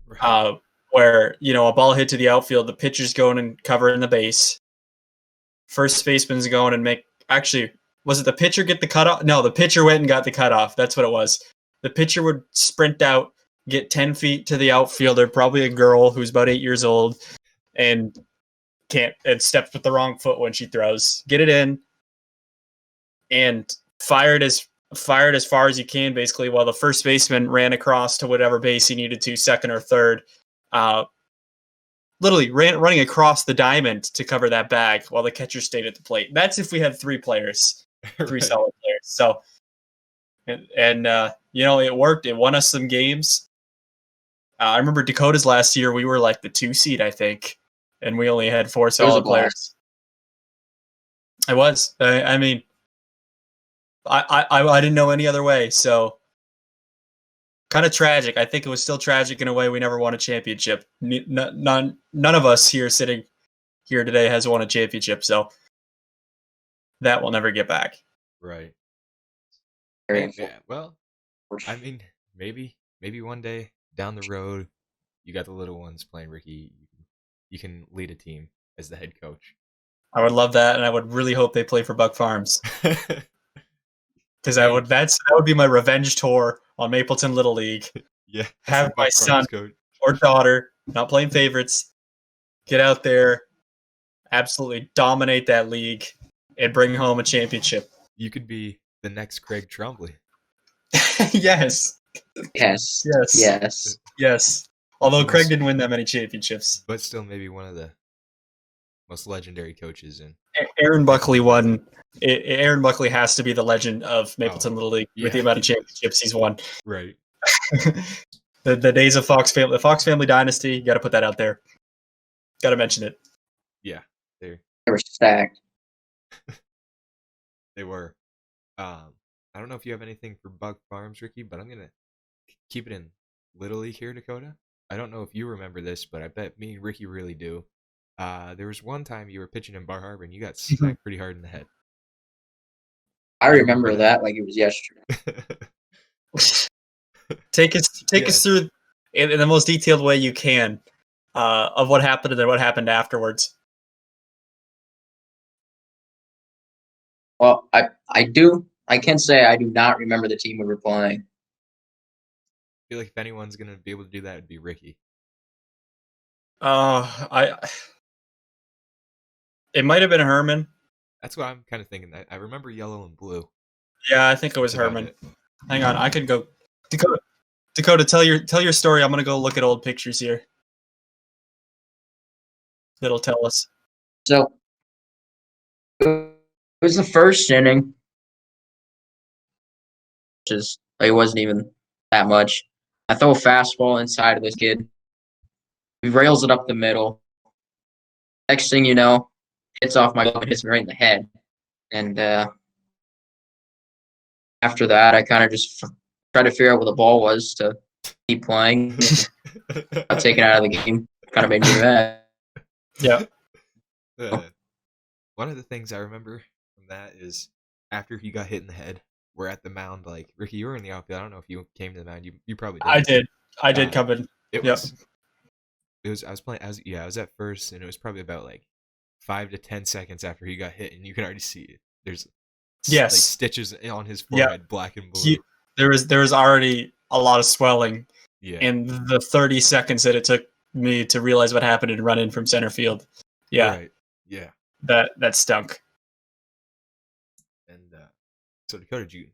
Right. where a ball hit to the outfield, the pitcher's going and covering the base, first baseman's going and was it the pitcher get the cutoff? No, the pitcher went and got the cutoff. That's what it was. The pitcher would sprint out, get 10 feet to the outfielder, probably a girl who's about 8 years old, and steps with the wrong foot when she throws. Get it in, and fired as far as you can, basically, while the first baseman ran across to whatever base he needed to, second or third. Literally running across the diamond to cover that bag while the catcher stayed at the plate. That's if we had 3 players, 3 Right. solid players. So, and it worked. It won us some games. I remember Dakota's last year, we were like the 2 seed, I think, and we only had 4 solid players. It was. I mean, I didn't know any other way, so kind of tragic. I think it was still tragic in a way. We never won a championship. None of us here sitting here today has won a championship, so that will never get back. Right. Very Yeah, well, I mean, maybe one day down the road, you got the little ones playing Ricky. You can lead a team as the head coach. I would love that, and I would really hope they play for Buck Farms because Hey, that would be my revenge tour on Mapleton Little League. yeah, Have my Buck son Farms coach. or daughter, not playing favorites, get out there, absolutely dominate that league, and bring home a championship. You could be the next Craig Trombley. Yes, Yes. yes, Yes. yes. Although Craig Most- didn't win that many championships. but still maybe one of the most legendary coaches in. Aaron Buckley won. Aaron Buckley has to be the legend of Mapleton Little League with the yeah. amount of championships he's won. Right. the days of the Fox family dynasty. Got to put that out there. Got to mention it. Yeah, they They were stacked. they were. I don't know if you have anything for Buck Farms, Ricky, but I'm gonna keep it in Little League here, Dakota. I don't know if you remember this, but I bet me and Ricky really do. There was one time you were pitching in Bar Harbor and you got smacked pretty hard in the head. I remember that like it was yesterday. Take us through in the most detailed way you can of what happened and then what happened afterwards. Well, I can say I do not remember the team we were playing. I feel like if anyone's gonna be able to do that, it'd be Ricky. It might have been Herman. That's what I'm kind of thinking. I remember yellow and blue. Yeah, I think it was That's about Herman. it. Hang on, I could go. Dakota, tell your story. I'm gonna go look at old pictures here. That'll tell us. So it was the first inning, which is it wasn't even that much. I throw a fastball inside of this kid. He rails it up the middle. Next thing you know, hits off my glove and hits me right in the head. And after that, I kind of just tried to figure out where the ball was to keep playing. Got taken out of the game. Kind of made me mad. Yeah. One of the things I remember from that is after he got hit in the head, we're at the mound. Like Ricky, you were in the outfield. I don't know if you came to the mound. You probably did. I did come in. It Yep. was. It was. I was playing. I was at first, and it was probably about like 5 to 10 seconds after he got hit, and you can already see it. There's like stitches on his forehead, black and blue. There was already a lot of swelling in Yeah. the 30 seconds that it took me to realize what happened and run in from center field. Yeah, Right. Yeah. that stunk. And so Dakota, you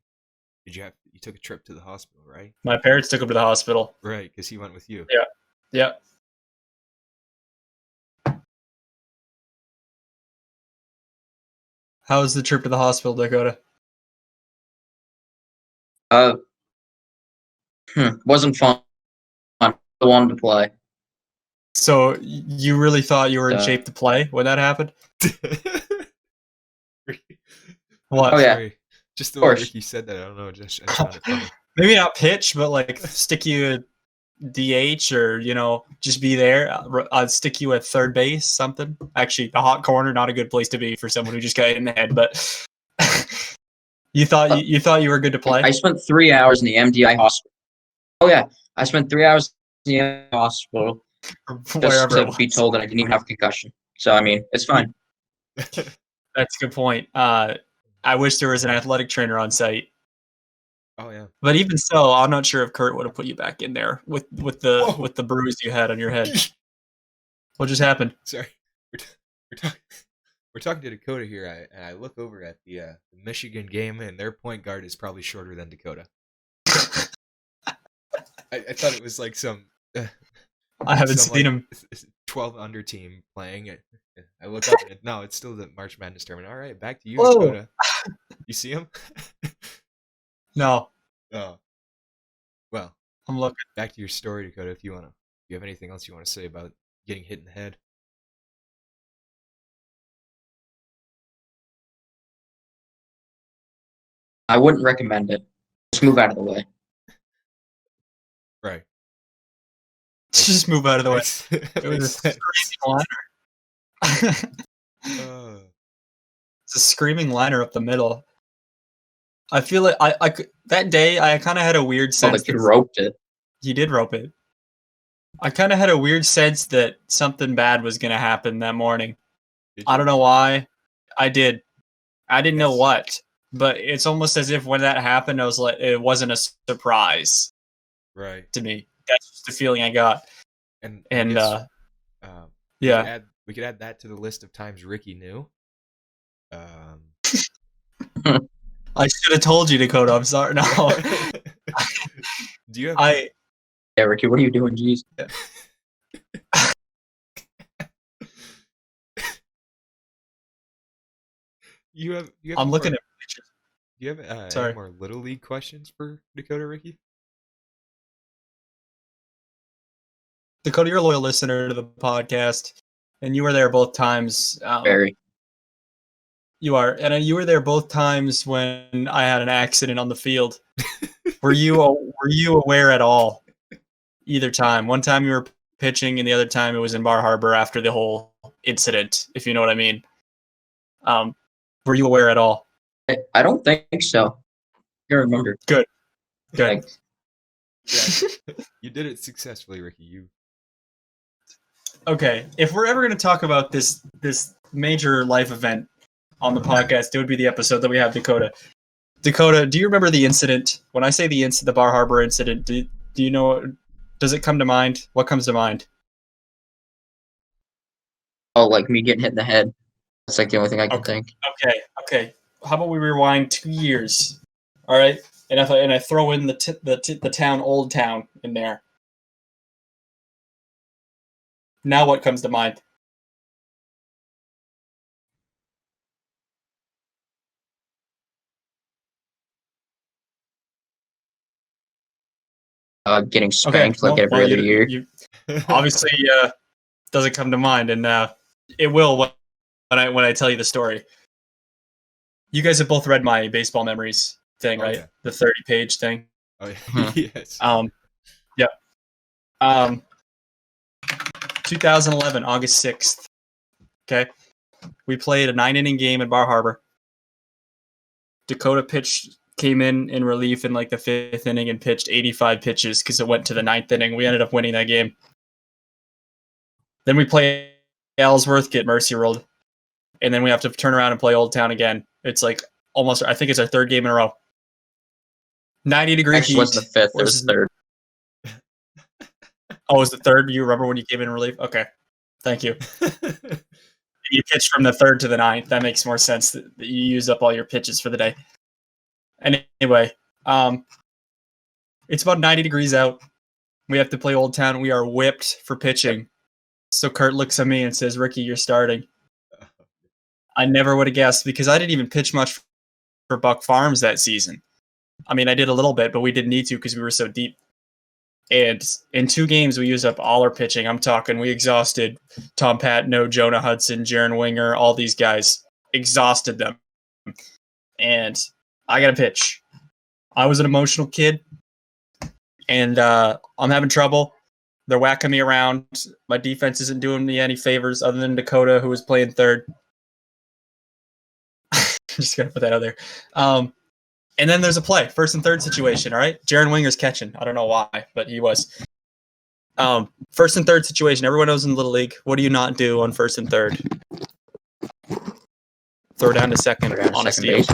took a trip to the hospital, right? My parents took him to the hospital. Right, because he went with you. Yeah. How was the trip to the hospital, Dakota? Wasn't fun. I wanted to play. So you really thought you were in shape to play when that happened? What? Oh, yeah. Sorry. Just the way Ricky said that, I don't know. I found it funny. Maybe not pitch, but like stick you at DH or just be there. I'd stick you at third base, something. Actually, the hot corner, not a good place to be for someone who just got hit in the head. But you thought you were good to play. I spent 3 hours in the MDI hospital. Oh yeah, I spent 3 hours in the MDI hospital just to be told that I didn't even have a concussion. So I mean, it's fine. That's a good point. I wish there was an athletic trainer on site. Oh yeah. But even so, I'm not sure if Kurt would have put you back in there with the bruise you had on your head. What just happened? Sorry, we're talking to Dakota here, and I look over at the Michigan game, and their point guard is probably shorter than Dakota. I thought it was like some. I haven't seen him. 12 under team playing. I look up and no, it's still the March Madness tournament. All right, back to you, Whoa. Dakota. You see him? No. Oh. Well, I'm looking. Back to your story, Dakota. If you have anything else you want to say about getting hit in the head. I wouldn't recommend it. Just move out of the way. Right. Just move out of the way. It was a screaming liner. It's a screaming liner up the middle. I feel like that day I kind of had a weird Felt sense like you that roped it. he did rope it. I kind of had a weird sense that something bad was going to happen that morning. Did I you? don't know why. I did. I didn't know Yes. what, but it's almost as if when that happened, I was like, it wasn't a surprise Right. to me. That's just the feeling I got. And I And guess yeah, we could add that to the list of times Ricky knew. Um, I should have told you, Dakota. I'm sorry. No, do you have Yeah, Ricky, what are you doing? Jeez. you have I'm any looking more, at pictures. do you have any Sorry. more Little League questions for Dakota, Ricky? Dakota, you're a loyal listener to the podcast, and you were there both times. Very. You are, and you were there both times when I had an accident on the field. Were you aware at all? Either time. One time you were pitching, and the other time it was in Bar Harbor after the whole incident. If you know what I mean. Were you aware at all? I don't think so. I remember. Good. Like, Yeah, you did it successfully, Ricky. You Okay. If we're ever going to talk about this major life event on the podcast, it would be the episode that we have Dakota. Dakota, do you remember the incident? When I say the Bar Harbor incident, do you know? Does it come to mind? What comes to mind? oh, like me getting hit in the head. That's like the only thing I can think. Okay. How about we rewind 2 years? All right, and I throw in the town, Old Town, in there. Now, what comes to mind? Getting spanked like every other year. You obviously doesn't come to mind, and it will when I tell you the story. You guys have both read my baseball memories thing, Oh, right? yeah. The 30-page thing. Oh yeah. Hmm. Yes. Yeah. 2011, August 6th. Okay. We played a 9-inning game at Bar Harbor. Dakota came in relief in like the 5th inning and pitched 85 pitches because it went to the 9th inning. We ended up winning that game. Then we play Ellsworth, get mercy rolled, and then we have to turn around and play Old Town again. It's like almost, I think it's our 3rd game in a row. 90-degree Actually, it heat. wasn't the 5th. It was 3rd. Oh, it was the 3rd? You remember when you came in relief? Okay. Thank you. You pitched from the 3rd to the 9th. That makes more sense that you used up all your pitches for the day. Anyway, it's about 90 degrees out. We have to play Old Town. We are whipped for pitching. So Kurt looks at me and says, Ricky, you're starting. I never would have guessed because I didn't even pitch much for Buck Farms that season. I mean, I did a little bit, but we didn't need to because we were so deep. And in 2 games, we used up all our pitching. I'm talking, we exhausted Tom Patno, Jonah Hudson, Jaron Winger, all these guys. Exhausted them. And I got to pitch. I was an emotional kid, and I'm having trouble. They're whacking me around. My defense isn't doing me any favors other than Dakota, who was playing 3rd. Just going to put that out there. And then there's a play, 1st and 3rd situation, all right? Jaron Winger's catching. I don't know why, but he was. 1st and 3rd situation. Everyone knows in Little League, what do you not do on 1st and 3rd? Throw down to second on a steal. Base.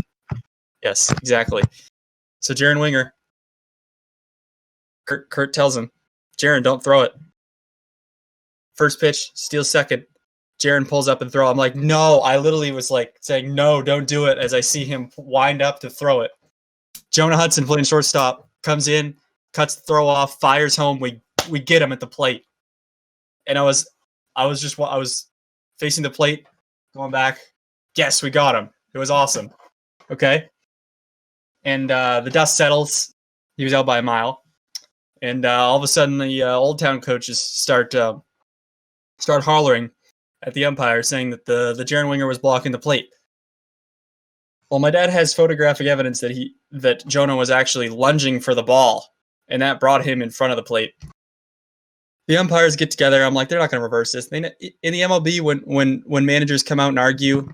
Yes, exactly. So Jaron Winger, Kurt tells him, Jaron, don't throw it. First pitch, steals second. Jaron pulls up and throw. I'm like, no. I literally was like saying, no, don't do it as I see him wind up to throw it. Jonah Hudson playing shortstop, comes in, cuts the throw off, fires home. We get him at the plate. And I was facing the plate, going back. Yes, we got him. It was awesome. Okay. And the dust settles. He was out by a mile. And all of a sudden, the Old Town coaches start hollering at the umpire, saying that the Jaron Winger was blocking the plate. Well, my dad has photographic evidence that Jonah was actually lunging for the ball, and that brought him in front of the plate. The umpires get together. I'm like, they're not going to reverse this. In the MLB, when managers come out and argue,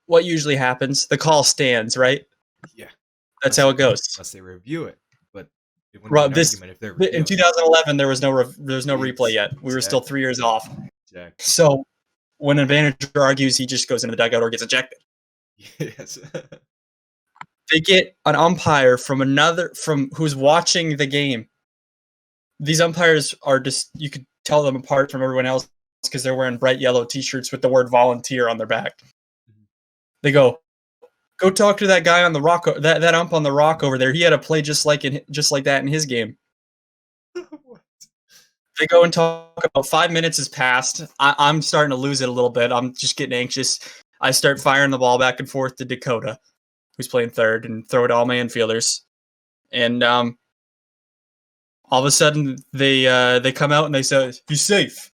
what usually happens? The call stands, right? Yeah. That's how it goes. Unless they review it, but it wouldn't Right, be an argument if they're reviewing. In 2011, there was no replay yet. We were still Exactly. 3 years off. Exactly. So when an manager argues, he just goes into the dugout or gets ejected. Yes. They get an umpire from who's watching the game. These umpires are just, you could tell them apart from everyone else because they're wearing bright yellow t-shirts with the word volunteer on their back. They go talk to that guy on the rock, that ump on the rock over there. He had a play just like that in his game. What? They go and talk about 5 minutes has passed. I'm starting to lose it a little bit. I'm just getting anxious. I start firing the ball back and forth to Dakota, who's playing third, and throw it to all my infielders. And all of a sudden, they come out and they say, "He's safe."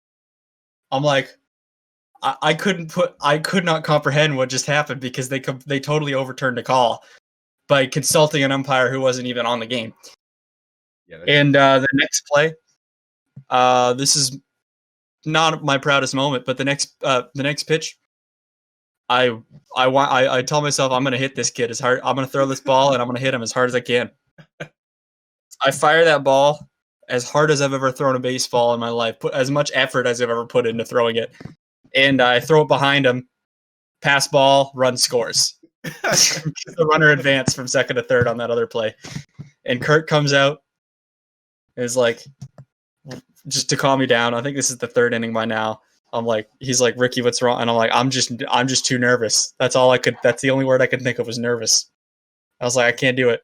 I'm like, I could not comprehend what just happened because they totally overturned the call by consulting an umpire who wasn't even on the game. Yeah, And the next play, this is not my proudest moment, but the next pitch, I tell myself I'm going to hit this kid as hard. I'm going to throw this ball and I'm going to hit him as hard as I can. I fire that ball as hard as I've ever thrown a baseball in my life. Put as much effort as I've ever put into throwing it, and I throw it behind him. Pass ball, run scores. The runner advanced from second to third on that other play, and Kurt comes out and is like, just to calm me down. I think this is the third inning by now. He's like, "Ricky, what's wrong?" And I'm like, I'm just too nervous. That's the only word I could think of was nervous. I was like, I can't do it.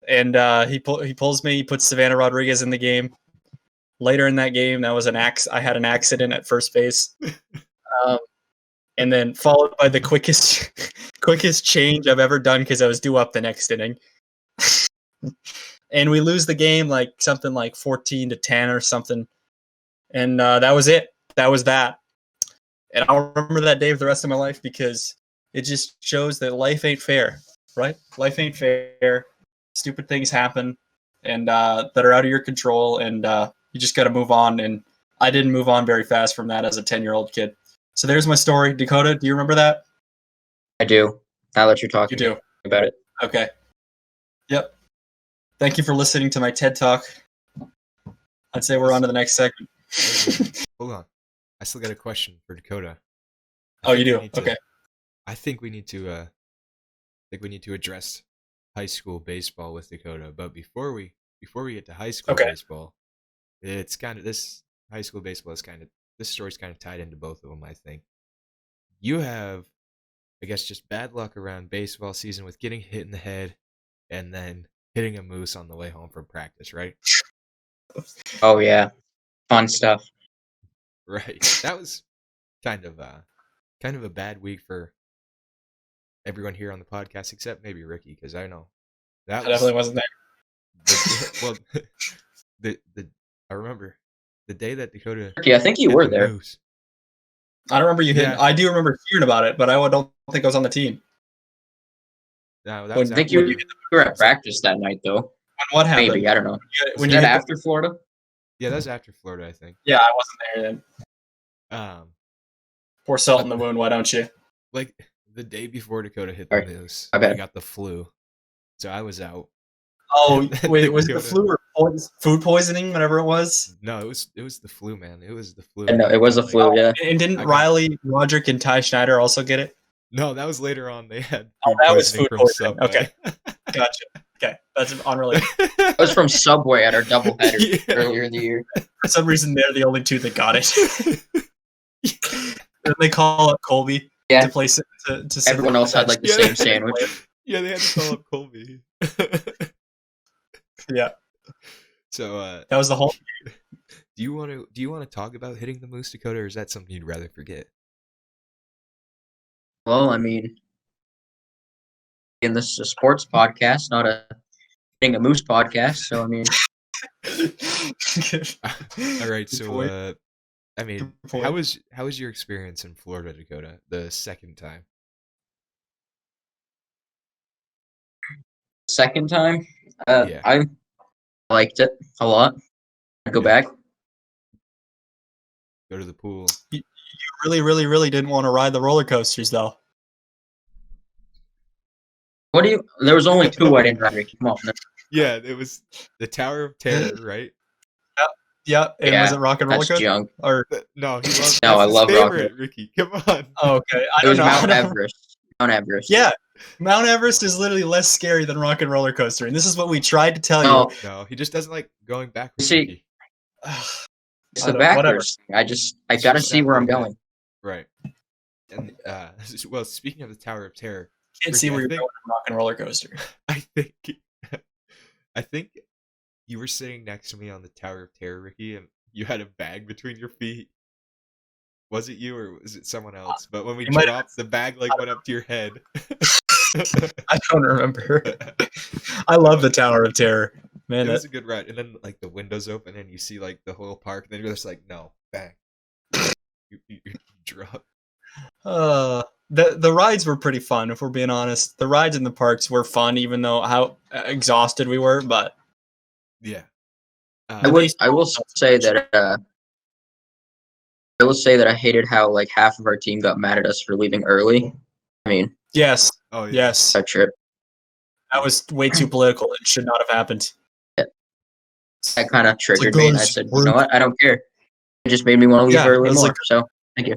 And he pulls me. He puts Savannah Rodriguez in the game. Later in that game, that was I had an accident at first base, and then followed by the quickest change I've ever done because I was due up the next inning. And we lose the game like something like 14-10 or something. And that was it. That was that. And I'll remember that day for the rest of my life because it just shows that life ain't fair, right? Life ain't fair. Stupid things happen and that are out of your control, and you just got to move on. And I didn't move on very fast from that as a 10-year-old kid. So there's my story. Dakota, do you remember that? I do. Now that you're talking You do. about it. Okay. Yep. Thank you for listening to my TED Talk. I'd say we're on to the next segment. Hold on. I still got a question for Dakota. Oh, you do? Okay. I think we need to address high school baseball with Dakota. But before we get to high school baseball, it's kind of this high school baseball is kind of this story's kind of tied into both of them. I think you have, I guess, just bad luck around baseball season with getting hit in the head and then hitting a moose on the way home from practice, right? Oh yeah, fun stuff. Right. That was kind of a bad week for everyone here on the podcast except maybe Ricky, because I know that definitely wasn't there. I remember the day that Dakota. Ricky, I think you were there. Moose. I don't remember you hitting. Yeah. I do remember hearing about it, but I don't think I was on the team. No, that I was think you were at practice that night, though. When what happened? Maybe, I don't know. When Was you that hit after Florida? Yeah, that was after Florida, I think. Yeah, I wasn't there then. Pour salt in the wound, why don't you? Like the day before Dakota hit the moose, I got the flu, so I was out. Oh, wait, was it the flu or food poisoning, whatever it was? No, it was the flu, man. It was the flu. No, it was a flu, yeah. And didn't Riley, Roderick, and Ty Schneider also get it? No, that was later on. They had that was food poisoning. Subway. Okay, gotcha. Okay, that's unrelated. It was from Subway at our doubleheader earlier in the year. For some reason, they're the only two that got it. Then they call up Colby to place it to everyone else had like the same sandwich. Yeah, they had to call up Colby. Yeah. So that was the whole. Do you want to talk about hitting the moose, Dakota, or is that something you'd rather forget? Well, I mean, this is a sports podcast, not a hitting a moose podcast. So I mean, all right. So I mean, how was your experience in Florida, Dakota, the second time? Second time, Yeah. I liked it a lot. I'd go back. Go to the pool. You really, really, really didn't want to ride the roller coasters, though. What do you? There was only 2 I didn't ride. Come on. Yeah, it was the Tower of Terror, right? Yep. And was Yeah, it Rock and Roller that's Coaster? junk. Or No, he loves. No, That's I his love Rock. favorite, Ricky. Come on. oh, okay. I It don't was know. Mount Everest. Mount Everest. Yeah, Mount Everest is literally less scary than Rock and Roller Coaster, and this is what we tried to tell No, No, he just doesn't like going backwards, See- Ricky. you. it's I the don't- whatever. backwards thing. I It's gotta just see not where I'm the- going. Right. And well, speaking of the Tower of Terror, Can't Ricky, see where I you're think- going in Rock and Roller Coaster. I think, I think you were sitting next to me on the Tower of Terror, Ricky, and you had a bag between your feet. Was it you or was it someone else? But when we it might have dropped, the bag like went up to your head. I don't remember. I love the Tower of Terror, man. It was a good ride, and then like the windows open and you see like the whole park, and then you're just like, no, bang, you drop. The rides were pretty fun, if we're being honest. The rides in the parks were fun, even though how exhausted we were. But Yeah. I will say that I hated how like half of our team got mad at us for leaving early. I mean, yes, Oh yeah. yes, that trip that was way too political. It should not have happened. that kind of triggered me, and I guys, said, you we're- know what? I don't care. It just made me want to leave Yeah, early it's more. like- So thank you.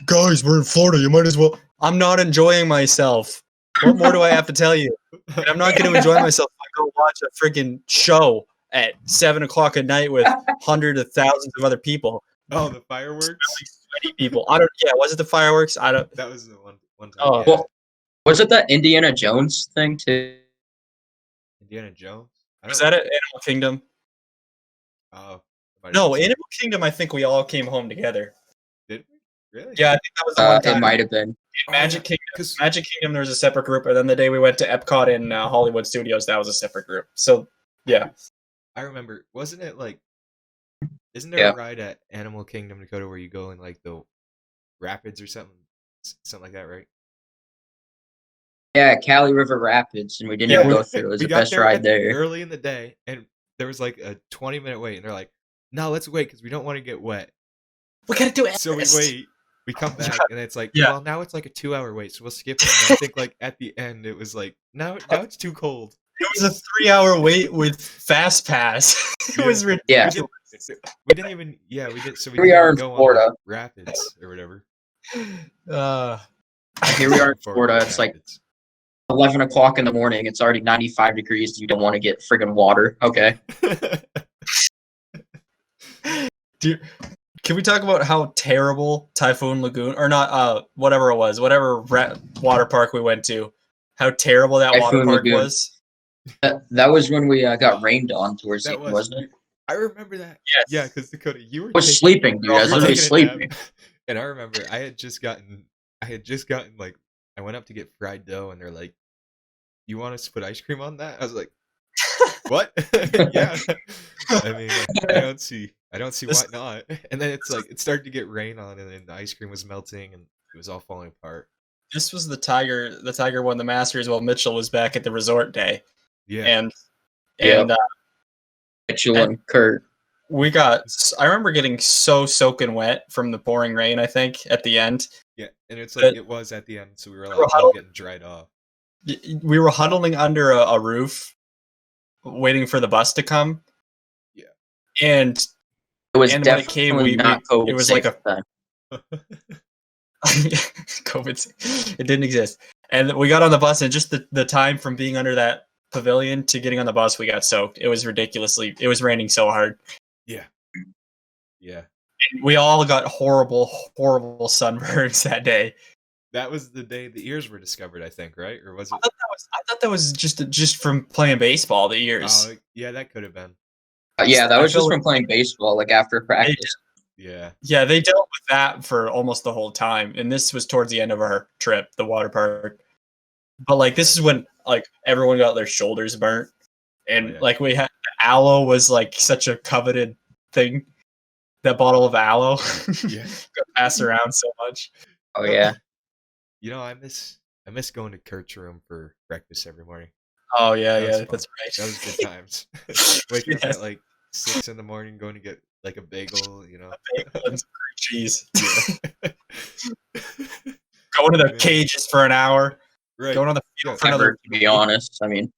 Guys, we're in Florida. You might as well. I'm not enjoying myself. What more do I have to tell you? And I'm not going to enjoy myself if I go watch a freaking show at 7 o'clock at night with hundreds of thousands of other people. Oh, the fireworks. Sweaty people. I don't. Yeah, was it the fireworks? I don't. That was the one time. Oh. Yeah. Well, was it that Indiana Jones thing too? Indiana Jones. Was that it? Animal Kingdom? Oh. it might have No, been Animal Kingdom. I think we all came home together. Did we? Really? Yeah, I think that was the one time. It might have been. In Magic Kingdom. 'Cause Magic Kingdom, there was a separate group, and then the day we went to Epcot in Hollywood Studios, that was a separate group. So, yeah. I remember, wasn't it like? Isn't there Yeah. a ride at Animal Kingdom, Dakota, where you go in like the rapids or something like that, right? Yeah, Cali River Rapids, and we didn't Yeah, even we- go through. It was we the got best there ride there. early in the day, and there was like a 20-minute wait, and they're like, "No, let's wait because we don't want to get wet." We gotta do it. So we wait. We come back, and it's like, Yeah. well, now it's like a 2-hour wait, so we'll skip it. And I think like at the end, it was like, now it's too cold. It was a 3-hour wait with Fast Pass. It was Yeah. ridiculous. We didn't even, yeah, we did. So we Here we didn't are even in go Florida. on like, rapids or whatever. Here we are in Florida Florida. It's like rapids. 11 o'clock in the morning. It's already 95 degrees. You don't want to get friggin' water. Okay. Can we talk about how terrible Typhoon Lagoon, or not, whatever it was, whatever water park we went to, how terrible that water Typhoon park Lagoon. was? That was when we got rained on towards the That end, was, wasn't it? I remember that. Yes. Yeah, because Dakota, you were I was sleeping, dude. I was you were literally taking a nap, sleeping. and I remember I had just gotten like, I went up to get fried dough, and they're like, "You want us to put ice cream on that?" I was like, "What?" Yeah. I mean, I don't see why not. And then it's like it started to get rain on, and then the ice cream was melting, and it was all falling apart. This was the Tiger won the Masters while Mitchell was back at the resort day. Yeah. And Yeah. and Mitchell and Kurt. I remember getting so soaking wet from the pouring rain, I think, at the end. Yeah, and it's like it was at the end, so we were like all getting dried off. We were huddling under a roof, waiting for the bus to come. Yeah. And It was and when it definitely came, not COVID. it was safe like a- at the time. COVID, it didn't exist. And we got on the bus, and just the time from being under that pavilion to getting on the bus, we got soaked. It was raining so hard. Yeah. Yeah. And we all got horrible sunburns that day. That was the day the ears were discovered, I think, right? Or was it? I thought that was just from playing baseball, the ears. Oh, yeah, that could have been. Yeah, that I was feel just like- from playing baseball, like after practice. Yeah. Yeah, they dealt with that for almost the whole time, and this was towards the end of our trip, the water park. But like, this is when like everyone got their shoulders burnt, and Oh, yeah. like we had aloe was like such a coveted thing. That bottle of aloe Yeah. got passed around so much. Oh yeah. You know, I miss going to Kurt's room for breakfast every morning. Oh yeah, That was yeah, fun. that's right. That was good times. Waking up Yes. at like 6 in the morning, going to get like a bagel, you know. Bagel and some cream cheese. Yeah. Going to the Man. cages for an hour. Right. Going on the Yeah. field for Ever, another. to be honest. I mean,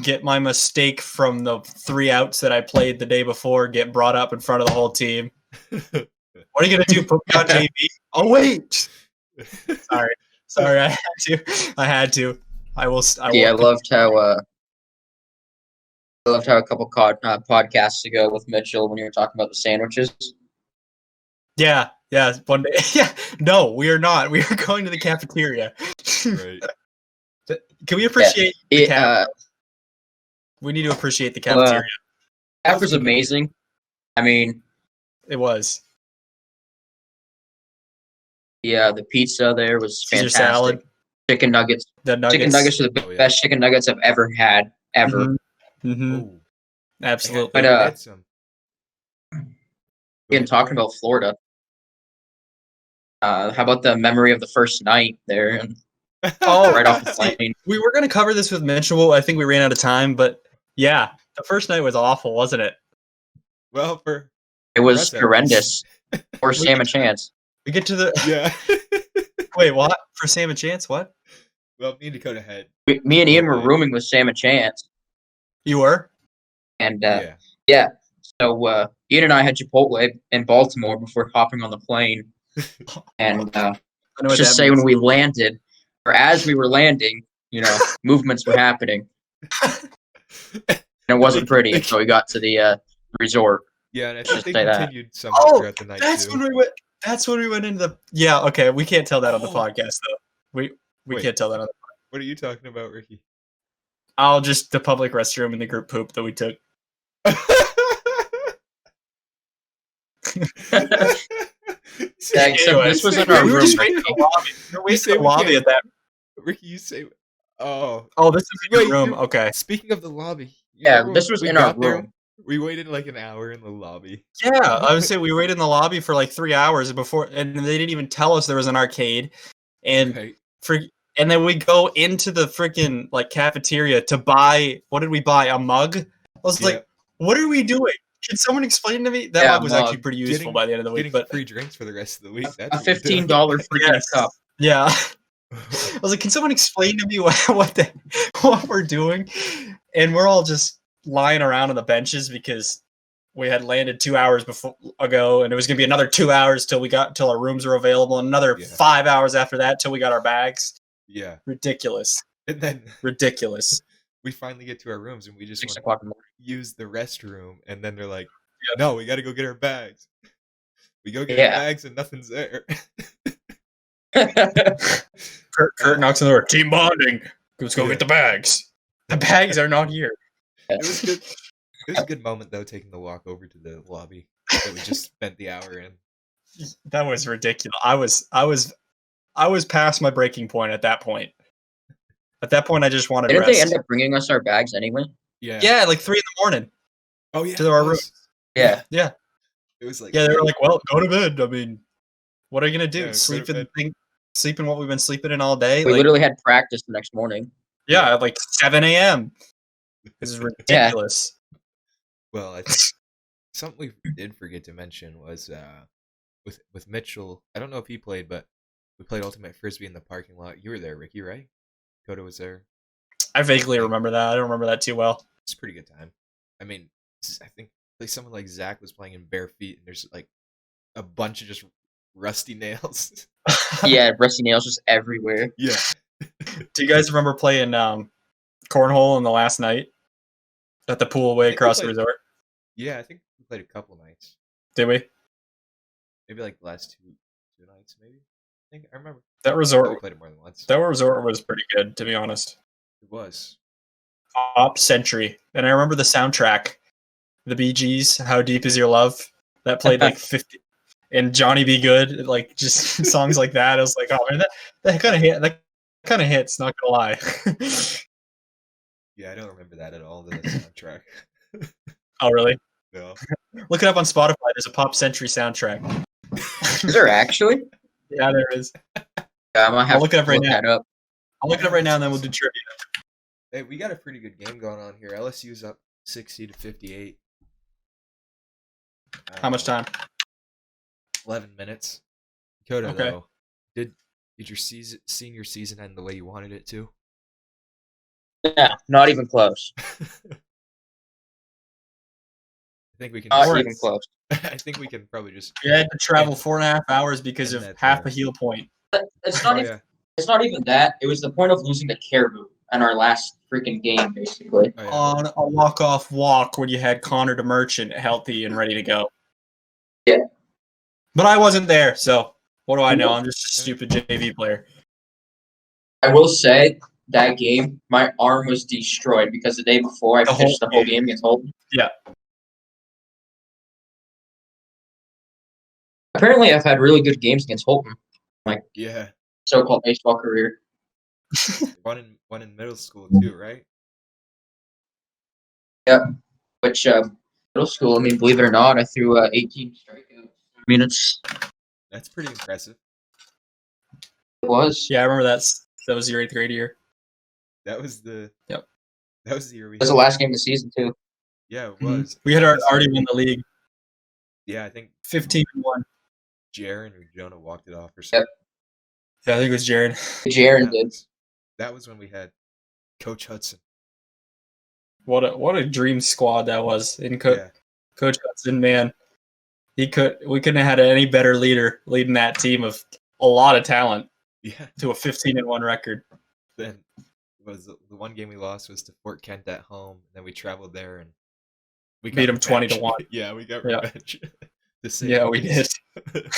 Get my mistake from the 3 outs that I played the day before. Get brought up in front of the whole team. What are you gonna do? Put me on JV? Oh wait. Sorry. I had to. I will. I loved how a couple podcasts ago with Mitchell when you were talking about the sandwiches. Yeah. One day. Yeah. No, we are not. We are going to the cafeteria. Right. Can we appreciate the caf? It We need to appreciate the cafeteria. that was amazing. I mean, It was. yeah, the pizza there was Caesar fantastic. salad. Chicken nuggets. The nuggets. Chicken nuggets are the best chicken nuggets I've ever had. Ever. Mm-hmm. Oh, Absolutely. they had some. Again, talking about Florida. How about the memory of the first night there? And right off the plane. We were going to cover this with Mitchell. I think we ran out of time, but yeah, the first night was awful, wasn't it? Well, it was us, horrendous. For Sam and Chance. We get to the yeah. Wait, what? For Sam and Chance? What? Well, me and Dakota had. Me and Ian were rooming with Sam and Chance. You were? And yeah. So Ian and I had Chipotle in Baltimore before hopping on the plane. And let's just say when we landed, or as we were landing, movements were happening. And it wasn't pretty until we got to the resort. Yeah, and I think they continued somewhere throughout the night that's too. That's when we went into the. Yeah, okay, we can't tell that on the podcast though. We can't tell that on the. What are you talking about, Ricky? I'll just the public restroom and the group poop that we took. This was in our room. We say the lobby at that. Ricky, you say. Oh, this is in your room. Okay. Speaking of the lobby. This was in our room. We waited like an hour in the lobby. Yeah, I would say we waited in the lobby for like 3 hours before, and they didn't even tell us there was an arcade. And and then we go into the freaking like cafeteria to buy. What did we buy? A mug. I was like, "What are we doing? Can someone explain to me?" That mug was actually pretty useful by the end of the week. But free drinks for the rest of the week. That's a $15 freaking cup. Yeah. I was like, "Can someone explain to me what we're doing?" And we're all just lying around on the benches because we had landed 2 hours ago, and it was going to be another 2 hours till our rooms were available, and another 5 hours after that till we got our bags. Yeah, ridiculous. And then ridiculous. We finally get to our rooms, and we just want to use the restroom, and then they're like, "No, we got to go get our bags." We go get our bags, and nothing's there. Kurt knocks on the door. Team bonding. Let's go get the bags. The bags are not here. It was good. It was a good moment though, taking the walk over to the lobby that we just spent the hour in. That was ridiculous. I was past my breaking point at that point. At that point, I just wanted. Didn't they end up bringing us our bags anyway? Yeah, like 3 a.m. Oh yeah, to our room. Yeah. It was like they were like, "Well, go to bed." I mean, what are you gonna do? Sleep in what we've been sleeping in all day. We literally had practice the next morning. Yeah, at like 7 a.m. This is ridiculous. Well, I think something we did forget to mention was with Mitchell. I don't know if he played, but we played Ultimate Frisbee in the parking lot. You were there, Ricky, right? Dakota was there. I vaguely remember that. I don't remember that too well. It's a pretty good time. I mean, I think like someone like Zach was playing in bare feet, and there's like a bunch of just rusty nails. Yeah, rusty nails just everywhere. Yeah. Do you guys remember playing cornhole on the last night at the pool way across the resort? Yeah, I think we played a couple nights. Did we? Maybe like the last two nights, maybe. I remember that resort. We played it more than once. That resort was pretty good, to be honest. It was. Top century, and I remember the soundtrack, the Bee Gees. How Deep Is Your Love? That played like 50. And Johnny Be Good, like just songs like that. I was like, oh man, that kind of hit. That kind of hits. Not gonna lie. Yeah, I don't remember that at all. The soundtrack. Oh really? No. Look it up on Spotify. There's a Pop Century soundtrack. Is there actually? Yeah, there is. I'm gonna have I'll look it up right now. Up. I'll look it up right now, and then we'll do trivia. Hey, we got a pretty good game going on here. LSU's up 60-58. How much time? 11 minutes. Dakota, though, did Did your senior season end the way you wanted it to? Yeah, not even close. I think we can. Not Just, even close. I think we can probably just. You had to travel end- 4.5 hours because end of that half there. a heel point. It's not Oh even. yeah. It's not even that. It was the point of losing to Caribou in our last freaking game, basically. Oh yeah. On a walk-off walk when you had Connor the Merchant healthy and ready to go. Yeah. But I wasn't there, so what do I know? I'm just a stupid JV player. I will say that game, my arm was destroyed because the day before I The pitched the whole whole game against Holton. Yeah. Apparently, I've had really good games against Holton, Yeah. so-called baseball career. One in middle school too, right? Which middle school, I mean, believe it or not, I threw 18 strikeouts. I mean, That's pretty impressive. it was. Yeah, I remember that was your 8th grade year. That was the. Yep. That was the year we. It was the last game of the season too. Yeah, it was. We had already won the league. Yeah, I think 15-1. Jaron or Jonah walked it off or something. Yeah, I think it was Jared. Jaron did. That was when we had Coach Hudson. What a dream squad that was. Yeah. Coach Hudson, man. We couldn't have had any better leader leading that team of a lot of talent Yeah. to a 15-1 record. Then was the one game we lost was to Fort Kent at home. And then we traveled there and we Beat got 'em revenge. 20-1. Yeah, we got Yeah. revenge. Yeah, we did.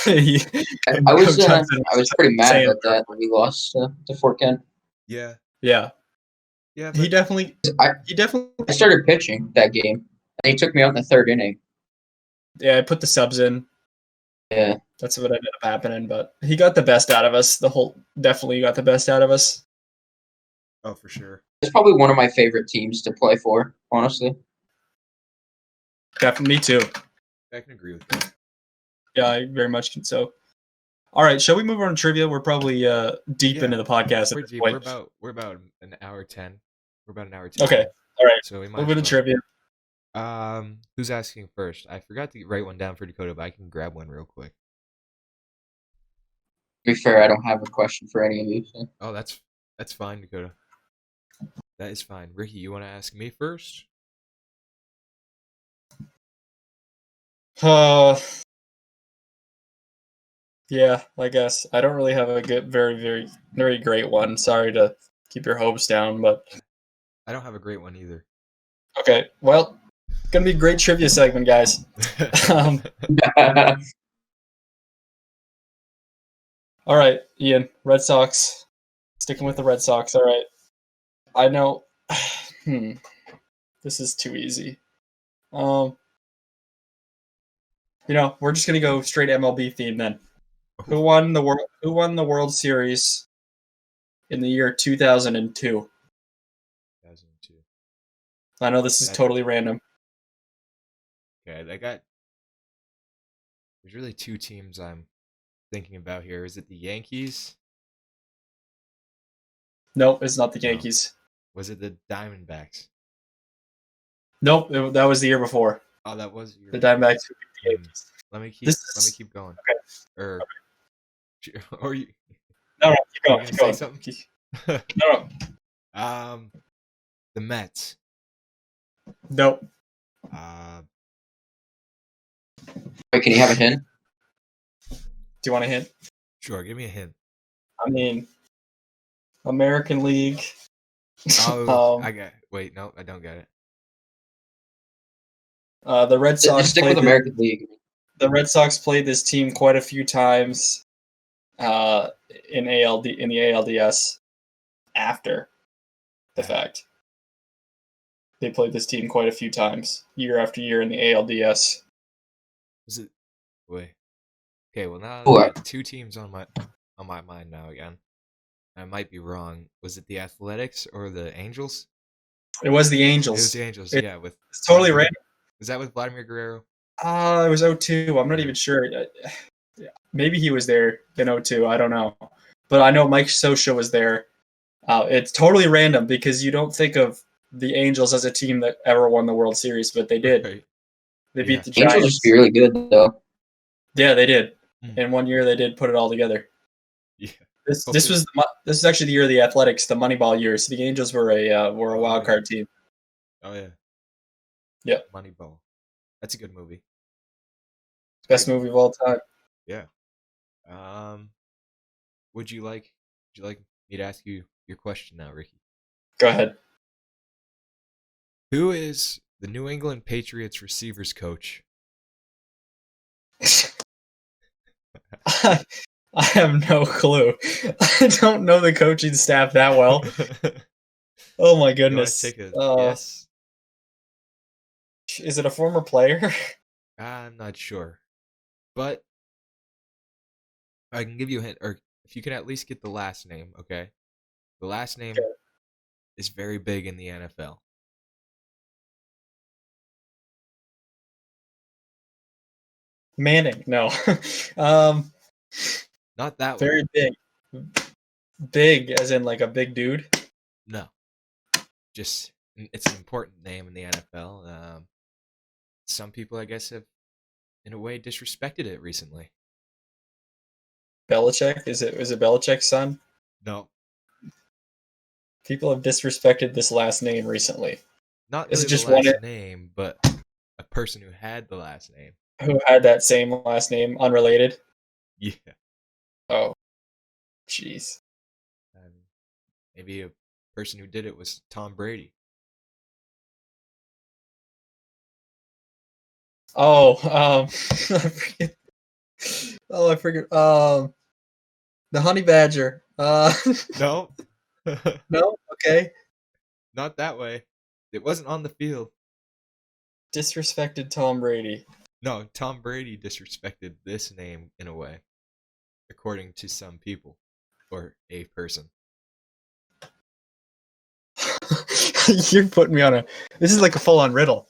I was Coach Hudson I was pretty mad saying about that when we lost to Fort Kent. Yeah. Yeah. Yeah. He definitely I started pitching that game, and he took me out in the 3rd inning. I put the subs in. Yeah. That's what ended up happening, but he got the best out of us. Definitely got the best out of us. Oh, for sure. It's probably one of my favorite teams to play for, honestly. Definitely, me too. I can agree with that. Yeah, I very much can. So, all right, shall we move on to trivia? We're probably deep Yeah, into the podcast at We're this deep. point. We're about an hour 10. We're about an hour 10. Okay, all right. So we A might. little bit of trivia. Who's asking first? I forgot to write one down for Dakota, but I can grab one real quick. To be fair, I don't have a question for any of you. So. Oh, that's fine, Dakota. That is fine. Ricky, you want to ask me first? Yeah, I guess I don't really have a good, very, very, very great one. Sorry to keep your hopes down, but I don't have a great one either. okay. Well, gonna be a great trivia segment, guys. All right, Ian. Red Sox. Sticking with the Red Sox. All right. I know. This is too easy. We're just gonna go straight MLB theme then. Who won the World Series in the year 2002? 2002. I know this is totally random. Okay, there's really two teams I'm thinking about here. Is it the Yankees? Nope, it's not the No. Yankees. Was it the Diamondbacks? Nope, that was the year before. Oh, that was The Diamondbacks beat the Yankees. Let me keep going. Okay. Or you. No, keep Are going. you Keep gonna going. say something? No. The Mets. Nope. Wait, can you have a hint? Do you want a hint? Sure, give me a hint. I mean, American League. Oh, wait, no, I don't get it. The Red Sox. Just stick with American League. The Red Sox played this team quite a few times in the ALDS after the fact. They played this team quite a few times, year after year in the ALDS. Was it? Wait. Okay, well now What? I got two teams on my mind now again. I might be wrong. Was it the Athletics or the Angels? It was the It Angels. was the Angels. It's totally Vladimir- random. Was that with Vladimir Guerrero? It was 02. I'm not even sure. Maybe he was there in 02. I don't know. But I know Mike Scioscia was there. It's totally random because you don't think of the Angels as a team that ever won the World Series, but they did. Right. They beat the Angels Giants. used to be really good, though. Yeah, they did. Mm. In 1 year, they did put it all together. Yeah. This Hopefully, was this is actually the year of the Athletics, the Moneyball year. So the Angels were a Oh, wild yeah. card team. Oh yeah, Yep, Moneyball. That's a good movie. It's a best great movie of all time. Yeah. Um, would you like me to ask you your question now, Ricky? Go ahead. Who is the New England Patriots receivers coach? I have no clue. I don't know the coaching staff that well. Oh my You want to goodness. take a guess? Is it a former player? I'm not sure, but I can give you a hint, or if you can at least get the last name, okay? The last name Okay. is very big in the NFL. Manning. No. um, Not that way. very big. Big as in like a big dude. No, just it's an important name in the NFL. Some people, I guess, have in a way disrespected it recently. Belichick. Is it Belichick's son? No, People have disrespected this last name recently. not Is really it the just one last name, but a person who had the last name. who had that same last name, unrelated? Yeah, Oh, jeez. and maybe a person who did it was Tom Brady. Oh, I forget. The honey badger. No, No. Okay. not that way. It wasn't on the field. Disrespected Tom Brady. No, Tom Brady disrespected this name in a way, according to some people or a person. You're putting me on a. This is like a full-on riddle.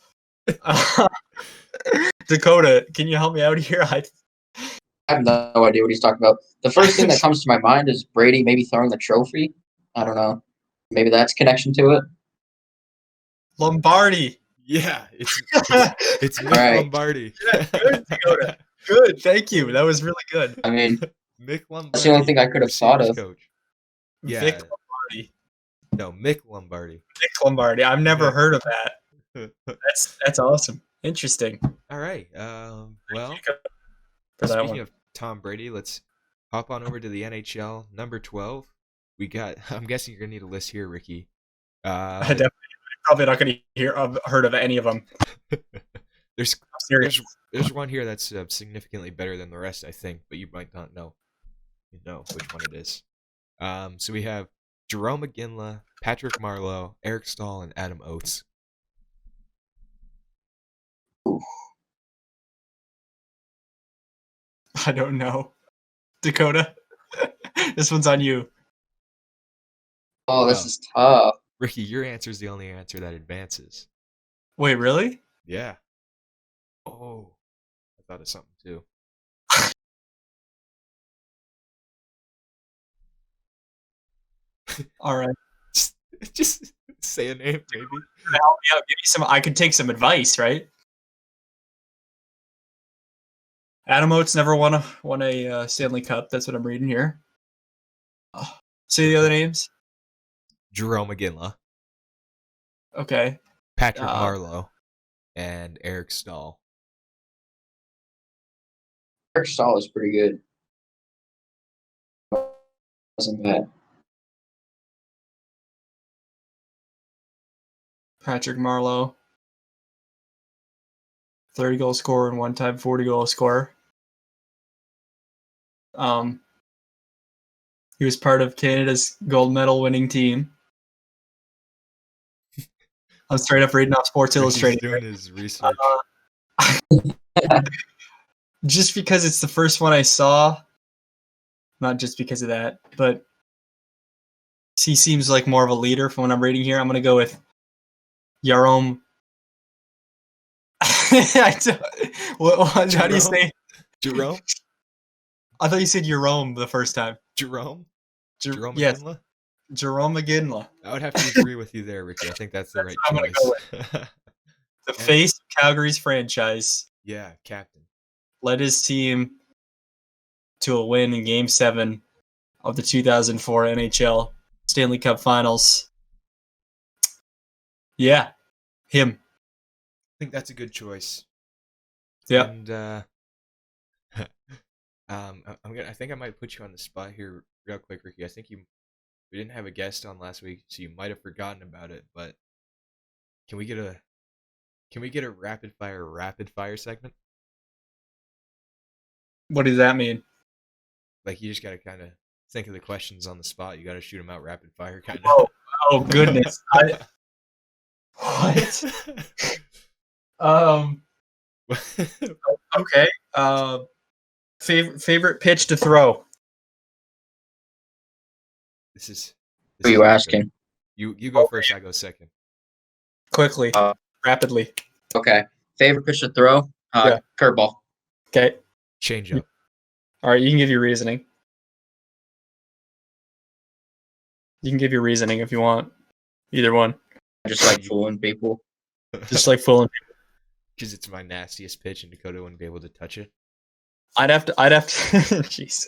Dakota, can you help me out here? I have no idea what he's talking about. The first thing that comes to my mind is Brady maybe throwing the trophy. I don't know. Maybe that's connection to it. Lombardi. Yeah, it's Mick Alright. Lombardi. Good, Dakota. Good. Thank you. That was really good. I mean, Mick Lombardi. that's the only thing I could have thought receivers of. Coach. Yeah. Vic Lombardi. No, Mick Lombardi. Vic Lombardi. I've never Yeah. heard of that. That's awesome. Interesting. All right. Well, For that speaking one. of Tom Brady, let's hop on over to the NHL number 12. We got. I'm guessing you're gonna need a list here, Ricky. I definitely probably not going to heard of any of them. there's I'm serious. there's one here that's significantly better than the rest, I think, but you might not know. You know which one it is. So we have Jerome McGinley, Patrick Marleau, Eric Stahl, and Adam Oates. I don't know. Dakota, this one's on you. Oh, this Oh. is tough. Ricky, your answer is the only answer that advances. Wait, really? Yeah. Oh, I thought of something too. All right. Just say a name, maybe. Help me out. Give me some. I could take some advice, right? Adam Oates never won a Stanley Cup. That's what I'm reading here. Say the other names. Jerome McGinley, Okay. Patrick Marleau, and Eric Stahl. Eric Stahl is pretty good. Wasn't bad. Patrick Marleau, 30-goal scorer and one-time 40-goal scorer. He was part of Canada's gold medal winning team. I'm straight up reading off Sports Ricky's Illustrated. doing his research. Just because it's the first one I saw, not just because of that, but he seems like more of a leader from what I'm reading here. I'm going to go with Yarom. How do you say? Jerome? I thought you said Jerome the first time. Jerome? Jerome yes. McGinley? Jerome McGinley. I would have to agree with you there, Ricky. I think that's the right I'm gonna choice. go The face of Calgary's franchise Yeah, captain. led his team to a win in Game 7 of the 2004 NHL Stanley Cup Finals. Yeah, him. I think that's a good choice. Yeah. And I think I might put you on the spot here real quick, Ricky. I think we didn't have a guest on last week, so you might have forgotten about it. But can we get a rapid fire segment? What does that mean? Like you just gotta kind of think of the questions on the spot. You gotta shoot them out rapid fire, kind of. Oh goodness. What? Okay. Favorite pitch to throw. This is. Who are you asking? You go first. I go second. Quickly, rapidly. Okay. Favorite pitch to throw? Yeah. Curveball. Okay. Change up. All right. You can give your reasoning. You can give your reasoning if you want. Either one. I just like fooling people. Just like fooling people. Because it's my nastiest pitch, and Dakota wouldn't be able to touch it. I'd have to. Jeez.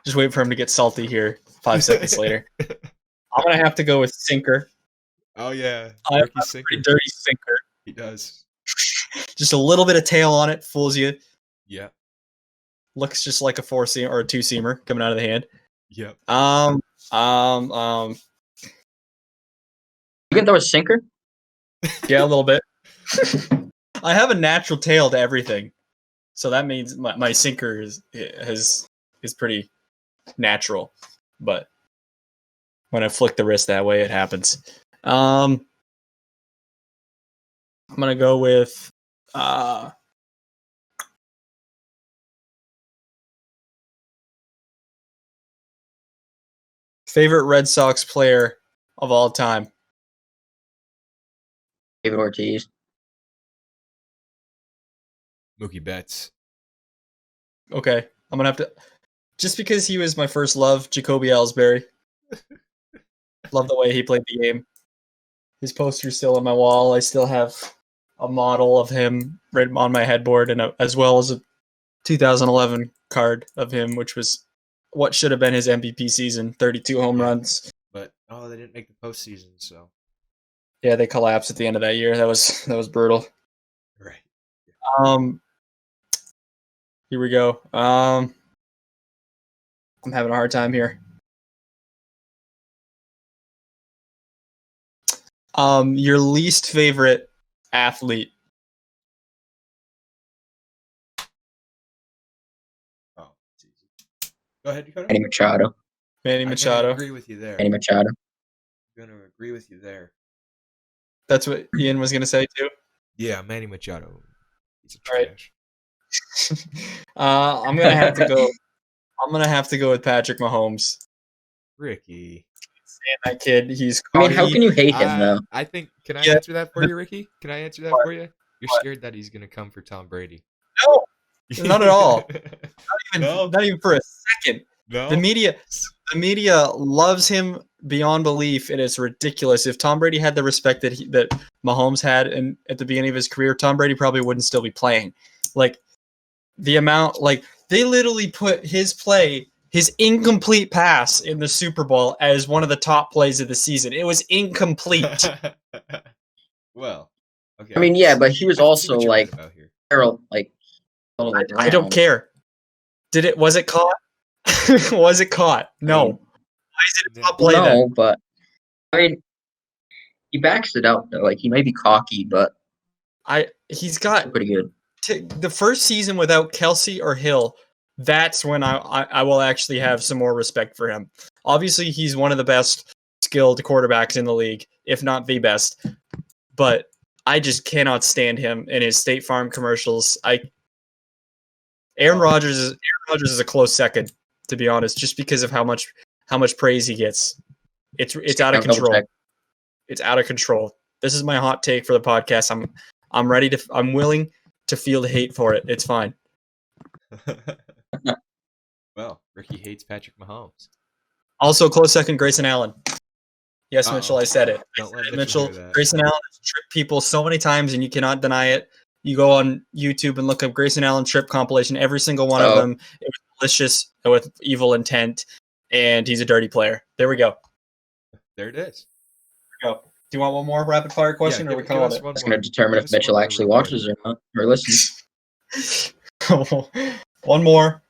Just wait for him to get salty here. 5 seconds later. I'm gonna have to go with sinker. Oh yeah, I have Ricky a sinker. pretty dirty sinker. He does. Just a little bit of tail on it fools you. Yep. Looks just like a 4-seam or a 2-seamer coming out of the hand. Yep. You You can throw a sinker? Yeah, a little bit. I have a natural tail to everything, so that means my sinker is pretty natural. But when I flick the wrist that way, it happens. I'm gonna go with favorite Red Sox player of all time. David Ortiz. Mookie Betts. Okay, I'm gonna have to, just because he was my first love, Jacoby Ellsbury. Love the way he played the game. His poster's still on my wall. I still have a model of him right on my headboard, and as well as a 2011 card of him, which was what should have been his MVP season, 32 home runs. But they didn't make the postseason, so Yeah, they collapsed at the end of that year. That was brutal. right. Here we go. I'm having a hard time here. Your least favorite athlete. Oh, it's easy. Go ahead, Dakota. Manny Machado. Manny I'm Machado. gonna agree with you there. Manny Machado. I'm gonna agree with you there. That's what Ian was gonna say too. Yeah, Manny Machado. He's a All right. trash. I'm gonna have to go. I'm gonna have to go with Patrick Mahomes. Ricky. And that kid, he's. I mean, how can you hate him, though? I think. Can I Yeah. answer that for you, Ricky? Can I answer that What? for you? You're What? scared that he's gonna come for Tom Brady. No, not at all. No. Not even for a second. No. The media loves him beyond belief, and it's ridiculous. If Tom Brady had the respect that Mahomes had at the beginning of his career, Tom Brady probably wouldn't still be playing. Like the amount, like they literally put his incomplete pass in the Super Bowl as one of the top plays of the season. It was incomplete. Well, okay. I mean, yeah, but he was I can see also what you're like right about here. Harold, like. all the way I don't around. care. Was it caught? Was it caught? No. I mean, Why is it a No. top play then? No, but I mean, he backs it out though. Like he may be cocky, but He's got pretty good. the first season without Kelsey or Hill. That's when I will actually have some more respect for him. Obviously, he's one of the best skilled quarterbacks in the league, if not the best. But I just cannot stand him in his State Farm commercials. Aaron Rodgers is a close second, to be honest, just because of how much praise he gets. It's out of control. It's out of control. This is my hot take for the podcast. I'm willing to feel the hate for it. It's fine. Well, Ricky hates Patrick Mahomes. Also, close second, Grayson Allen. Yes, Uh-oh. Mitchell, I said it. Don't let Mitchell, hear that. Grayson Allen has tricked people so many times, and you cannot deny it. You go on YouTube and look up Grayson Allen trip compilation. Every single one of them, it was malicious with evil intent, and he's a dirty player. There we go. There it is. There we go. Do you want one more rapid fire question, or give, we give call us it? one That's more. going to determine Give if us one Mitchell more actually real quick. watches or not, or listens. One more.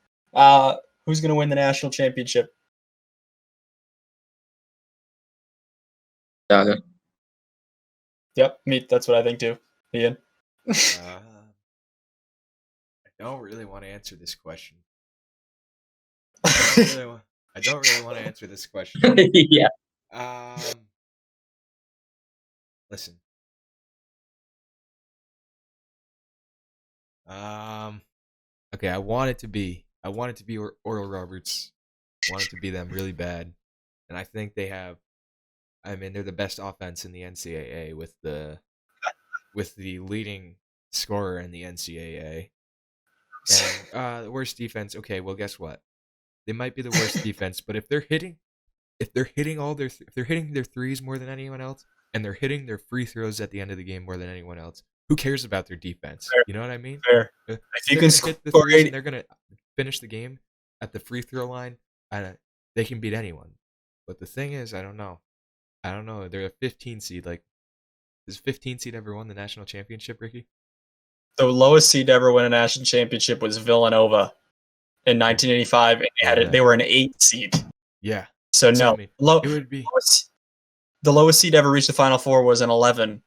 Who's going to win the national championship? Daga. Yep, me. That's what I think too. Ian. I don't really want to answer this question. I don't really want to answer this question. Yeah. Listen. Okay, I want it to be Oral Roberts. I want it to be them really bad, and I think they have. I mean, they're the best offense in the NCAA with the leading scorer in the NCAA. And the worst defense. Okay, well, guess what? They might be the worst defense, but if they're hitting their threes more than anyone else, and they're hitting their free throws at the end of the game more than anyone else, who cares about their defense? Fair. You know what I mean? Fair. If you they're can gonna hit the score threes 80 and they're gonna finish the game at the free throw line, they can beat anyone. But the thing is, I don't know. They're a 15 seed. Like, does 15 seed ever won the national championship, Ricky? The lowest seed to ever win a national championship was Villanova in 1985, and they were an 8 seed. Yeah. So no, I mean, it would be the lowest seed ever reached the Final Four was an 11.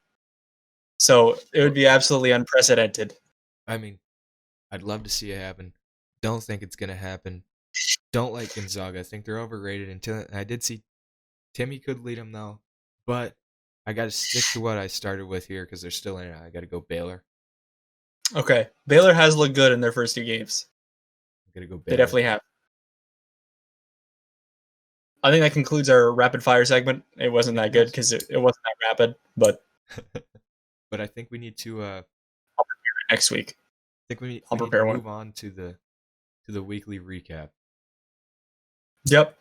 So it would be absolutely unprecedented. I mean, I'd love to see it happen. Don't think it's gonna happen. Don't like Gonzaga. I think they're overrated. Until I did see Timmy could lead them though, but I got to stick to what I started with here because they're still in it. I got to go Baylor. Okay, Baylor has looked good in their first 2 games. I'm gonna go Baylor. They definitely have. I think that concludes our rapid fire segment. It wasn't that good because it wasn't that rapid, but but I think we need to. I'll prepare it next week. I think we need to move on to the weekly recap. Yep,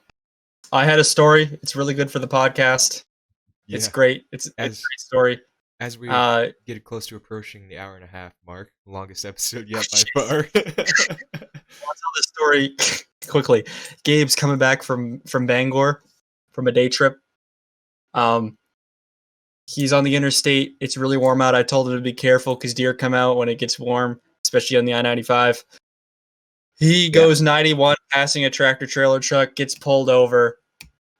I had a story. It's really good for the podcast. Yeah. It's great. It's a great story. As we get close to approaching the hour and a half mark, longest episode yet by far. I'll tell this story quickly. Gabe's coming back from Bangor from a day trip. He's on the interstate. It's really warm out. I told him to be careful because deer come out when it gets warm, especially on the I-95. He goes 91, passing a tractor trailer truck, gets pulled over.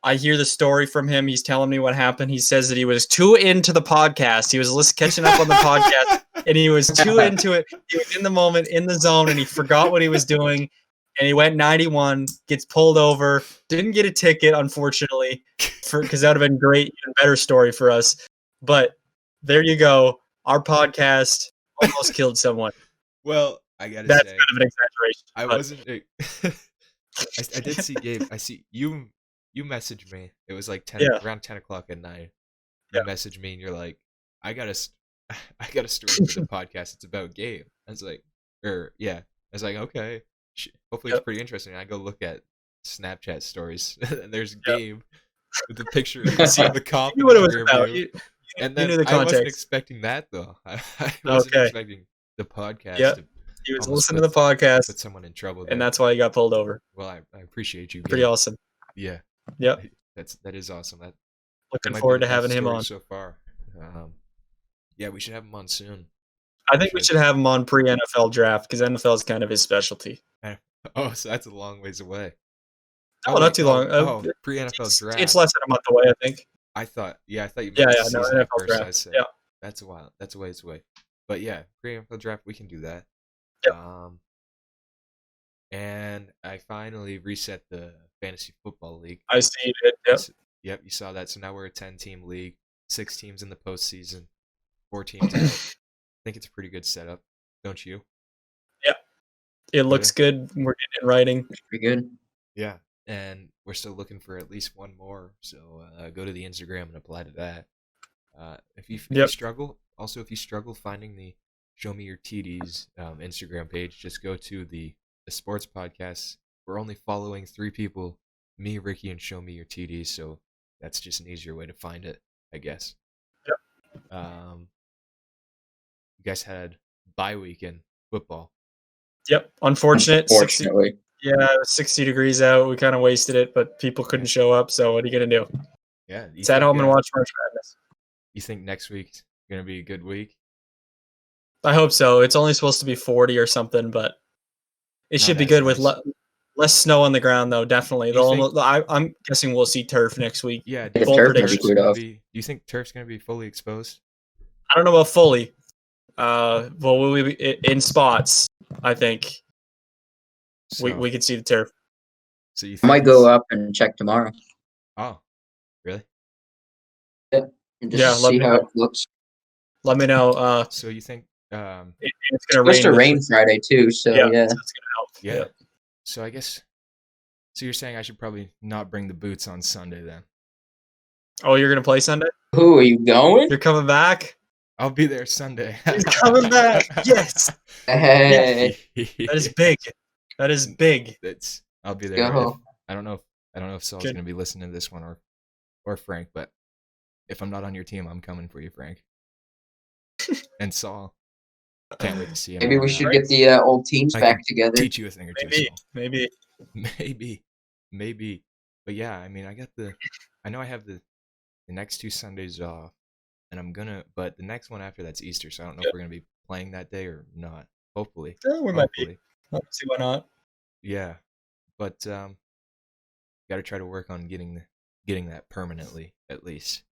I hear the story from him. He's telling me what happened. He says that he was too into the podcast. He was catching up on the podcast, and he was too into it. He was in the moment, in the zone, and he forgot what he was doing. And he went 91, gets pulled over, didn't get a ticket, unfortunately, because that would have been great, even better story for us. But there you go. Our podcast almost killed someone. Well, I gotta That's say, kind of an exaggeration. I wasn't. I did see Gabe. I see you. You messaged me. It was like around 10 o'clock at night. You messaged me and you're like, I got a story for the podcast. It's about Gabe. I was like, I was like, okay. Hopefully it's pretty interesting. I go look at Snapchat stories and there's Gabe with the picture of the cop. You knew what it was about. And then you knew the I wasn't context. expecting that though. I wasn't expecting the podcast. Yeah. He was listening to the podcast. Put someone in trouble. And that's why he got pulled over. Well, I appreciate you. Pretty awesome. Yeah. Yep. That is awesome. Looking forward to having him on so far. Yeah, we should have him on soon. I think we should have him on pre-NFL draft because NFL is kind of his specialty. Oh, so that's a long ways away. Oh, not too long. Pre-NFL draft. It's less than a month away, I think. I thought you meant NFL draft. I said, that's a while. That's a ways away. But yeah, pre-NFL draft, we can do that. Yep. And I finally reset the fantasy football league. I see you did. Yep. Yep, you saw that. So now we're a 10-team league, 6 teams in the postseason, 4 teams out. I think it's a pretty good setup, don't you? Yeah, it looks good. We're getting it writing. Pretty good. Yeah, and we're still looking for at least one more. So go to the Instagram and apply to that. If you struggle, also if you struggle finding the Show Me Your TDs Instagram page, just go to the sports podcast. We're only following 3 people, me, Ricky, and Show Me Your TDs, so that's just an easier way to find it, I guess. Yep. You guys had bye week in football. Yep. Unfortunate. 60, Unfortunately. yeah, it was 60 degrees out. We kind of wasted it, but people couldn't show up. So what are you gonna do? Yeah. Sit at home and watch March Madness. You think next week's gonna be a good week? I hope so. It's only supposed to be 40 or something, but it should be that's good with nice. less snow on the ground, though. Definitely. Do you think- I'm guessing we'll see turf next week. Yeah. The Bold turf might be predictions. cleared off. Do you think turf's gonna be fully exposed? I don't know about fully. Well, we'll be in spots. I think So, we could see the turf. so you I think might go it's- up and check tomorrow. Oh, really? And just Yeah, let see me how know. it looks. Let me know. So you think It's It's gonna supposed to rain. rain Friday too, so Yeah, yeah. so it's gonna help. yeah. So I guess. So you're saying I should probably not bring the boots on Sunday then? Oh, you're gonna play Sunday? Who are you going? You're coming back? I'll be there Sunday. He's coming back. Yes. Hey, That is big. That is big. I'll be there. go. I don't know if Saul's Good. gonna be listening to this one or Frank, but if I'm not on your team, I'm coming for you, Frank. And Saul. Can't wait to see him. Maybe we should get the old teams I back can together. teach you a thing or two. Maybe. Saul. Maybe. But yeah, I mean, I know I have the next 2 Sundays off, and but the next one after that's Easter, so I don't know if we're gonna be playing that day or not. Hopefully. We might be. Let's see why not. Yeah, but got to try to work on getting that permanently at least.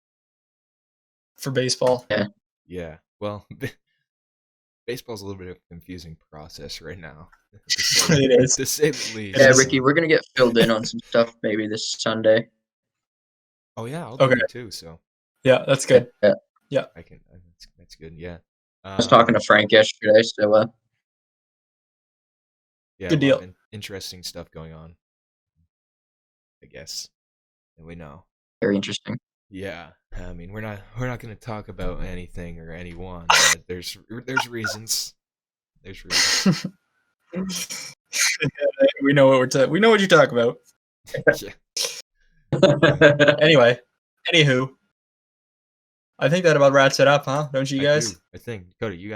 For baseball. Yeah. Well, baseball's a little bit of a confusing process right now. It is. To say the least. Yeah, Yes. Ricky, we're gonna get filled in on some stuff maybe this Sunday. Oh yeah, I'll be Okay. there too. So Yeah, that's good. Yeah. I can. That's good. Yeah. I was talking to Frank yesterday, so Yeah, Good a lot deal. of interesting stuff going on. I guess, and we know. very interesting. Yeah, I mean, we're not going to talk about anything or anyone. But there's reasons. There's reasons. We know what we know what you talk about. Yeah. Anyway, anywho, I think that about wraps it up, huh? Don't you I guys? do. I think Dakota, you got it.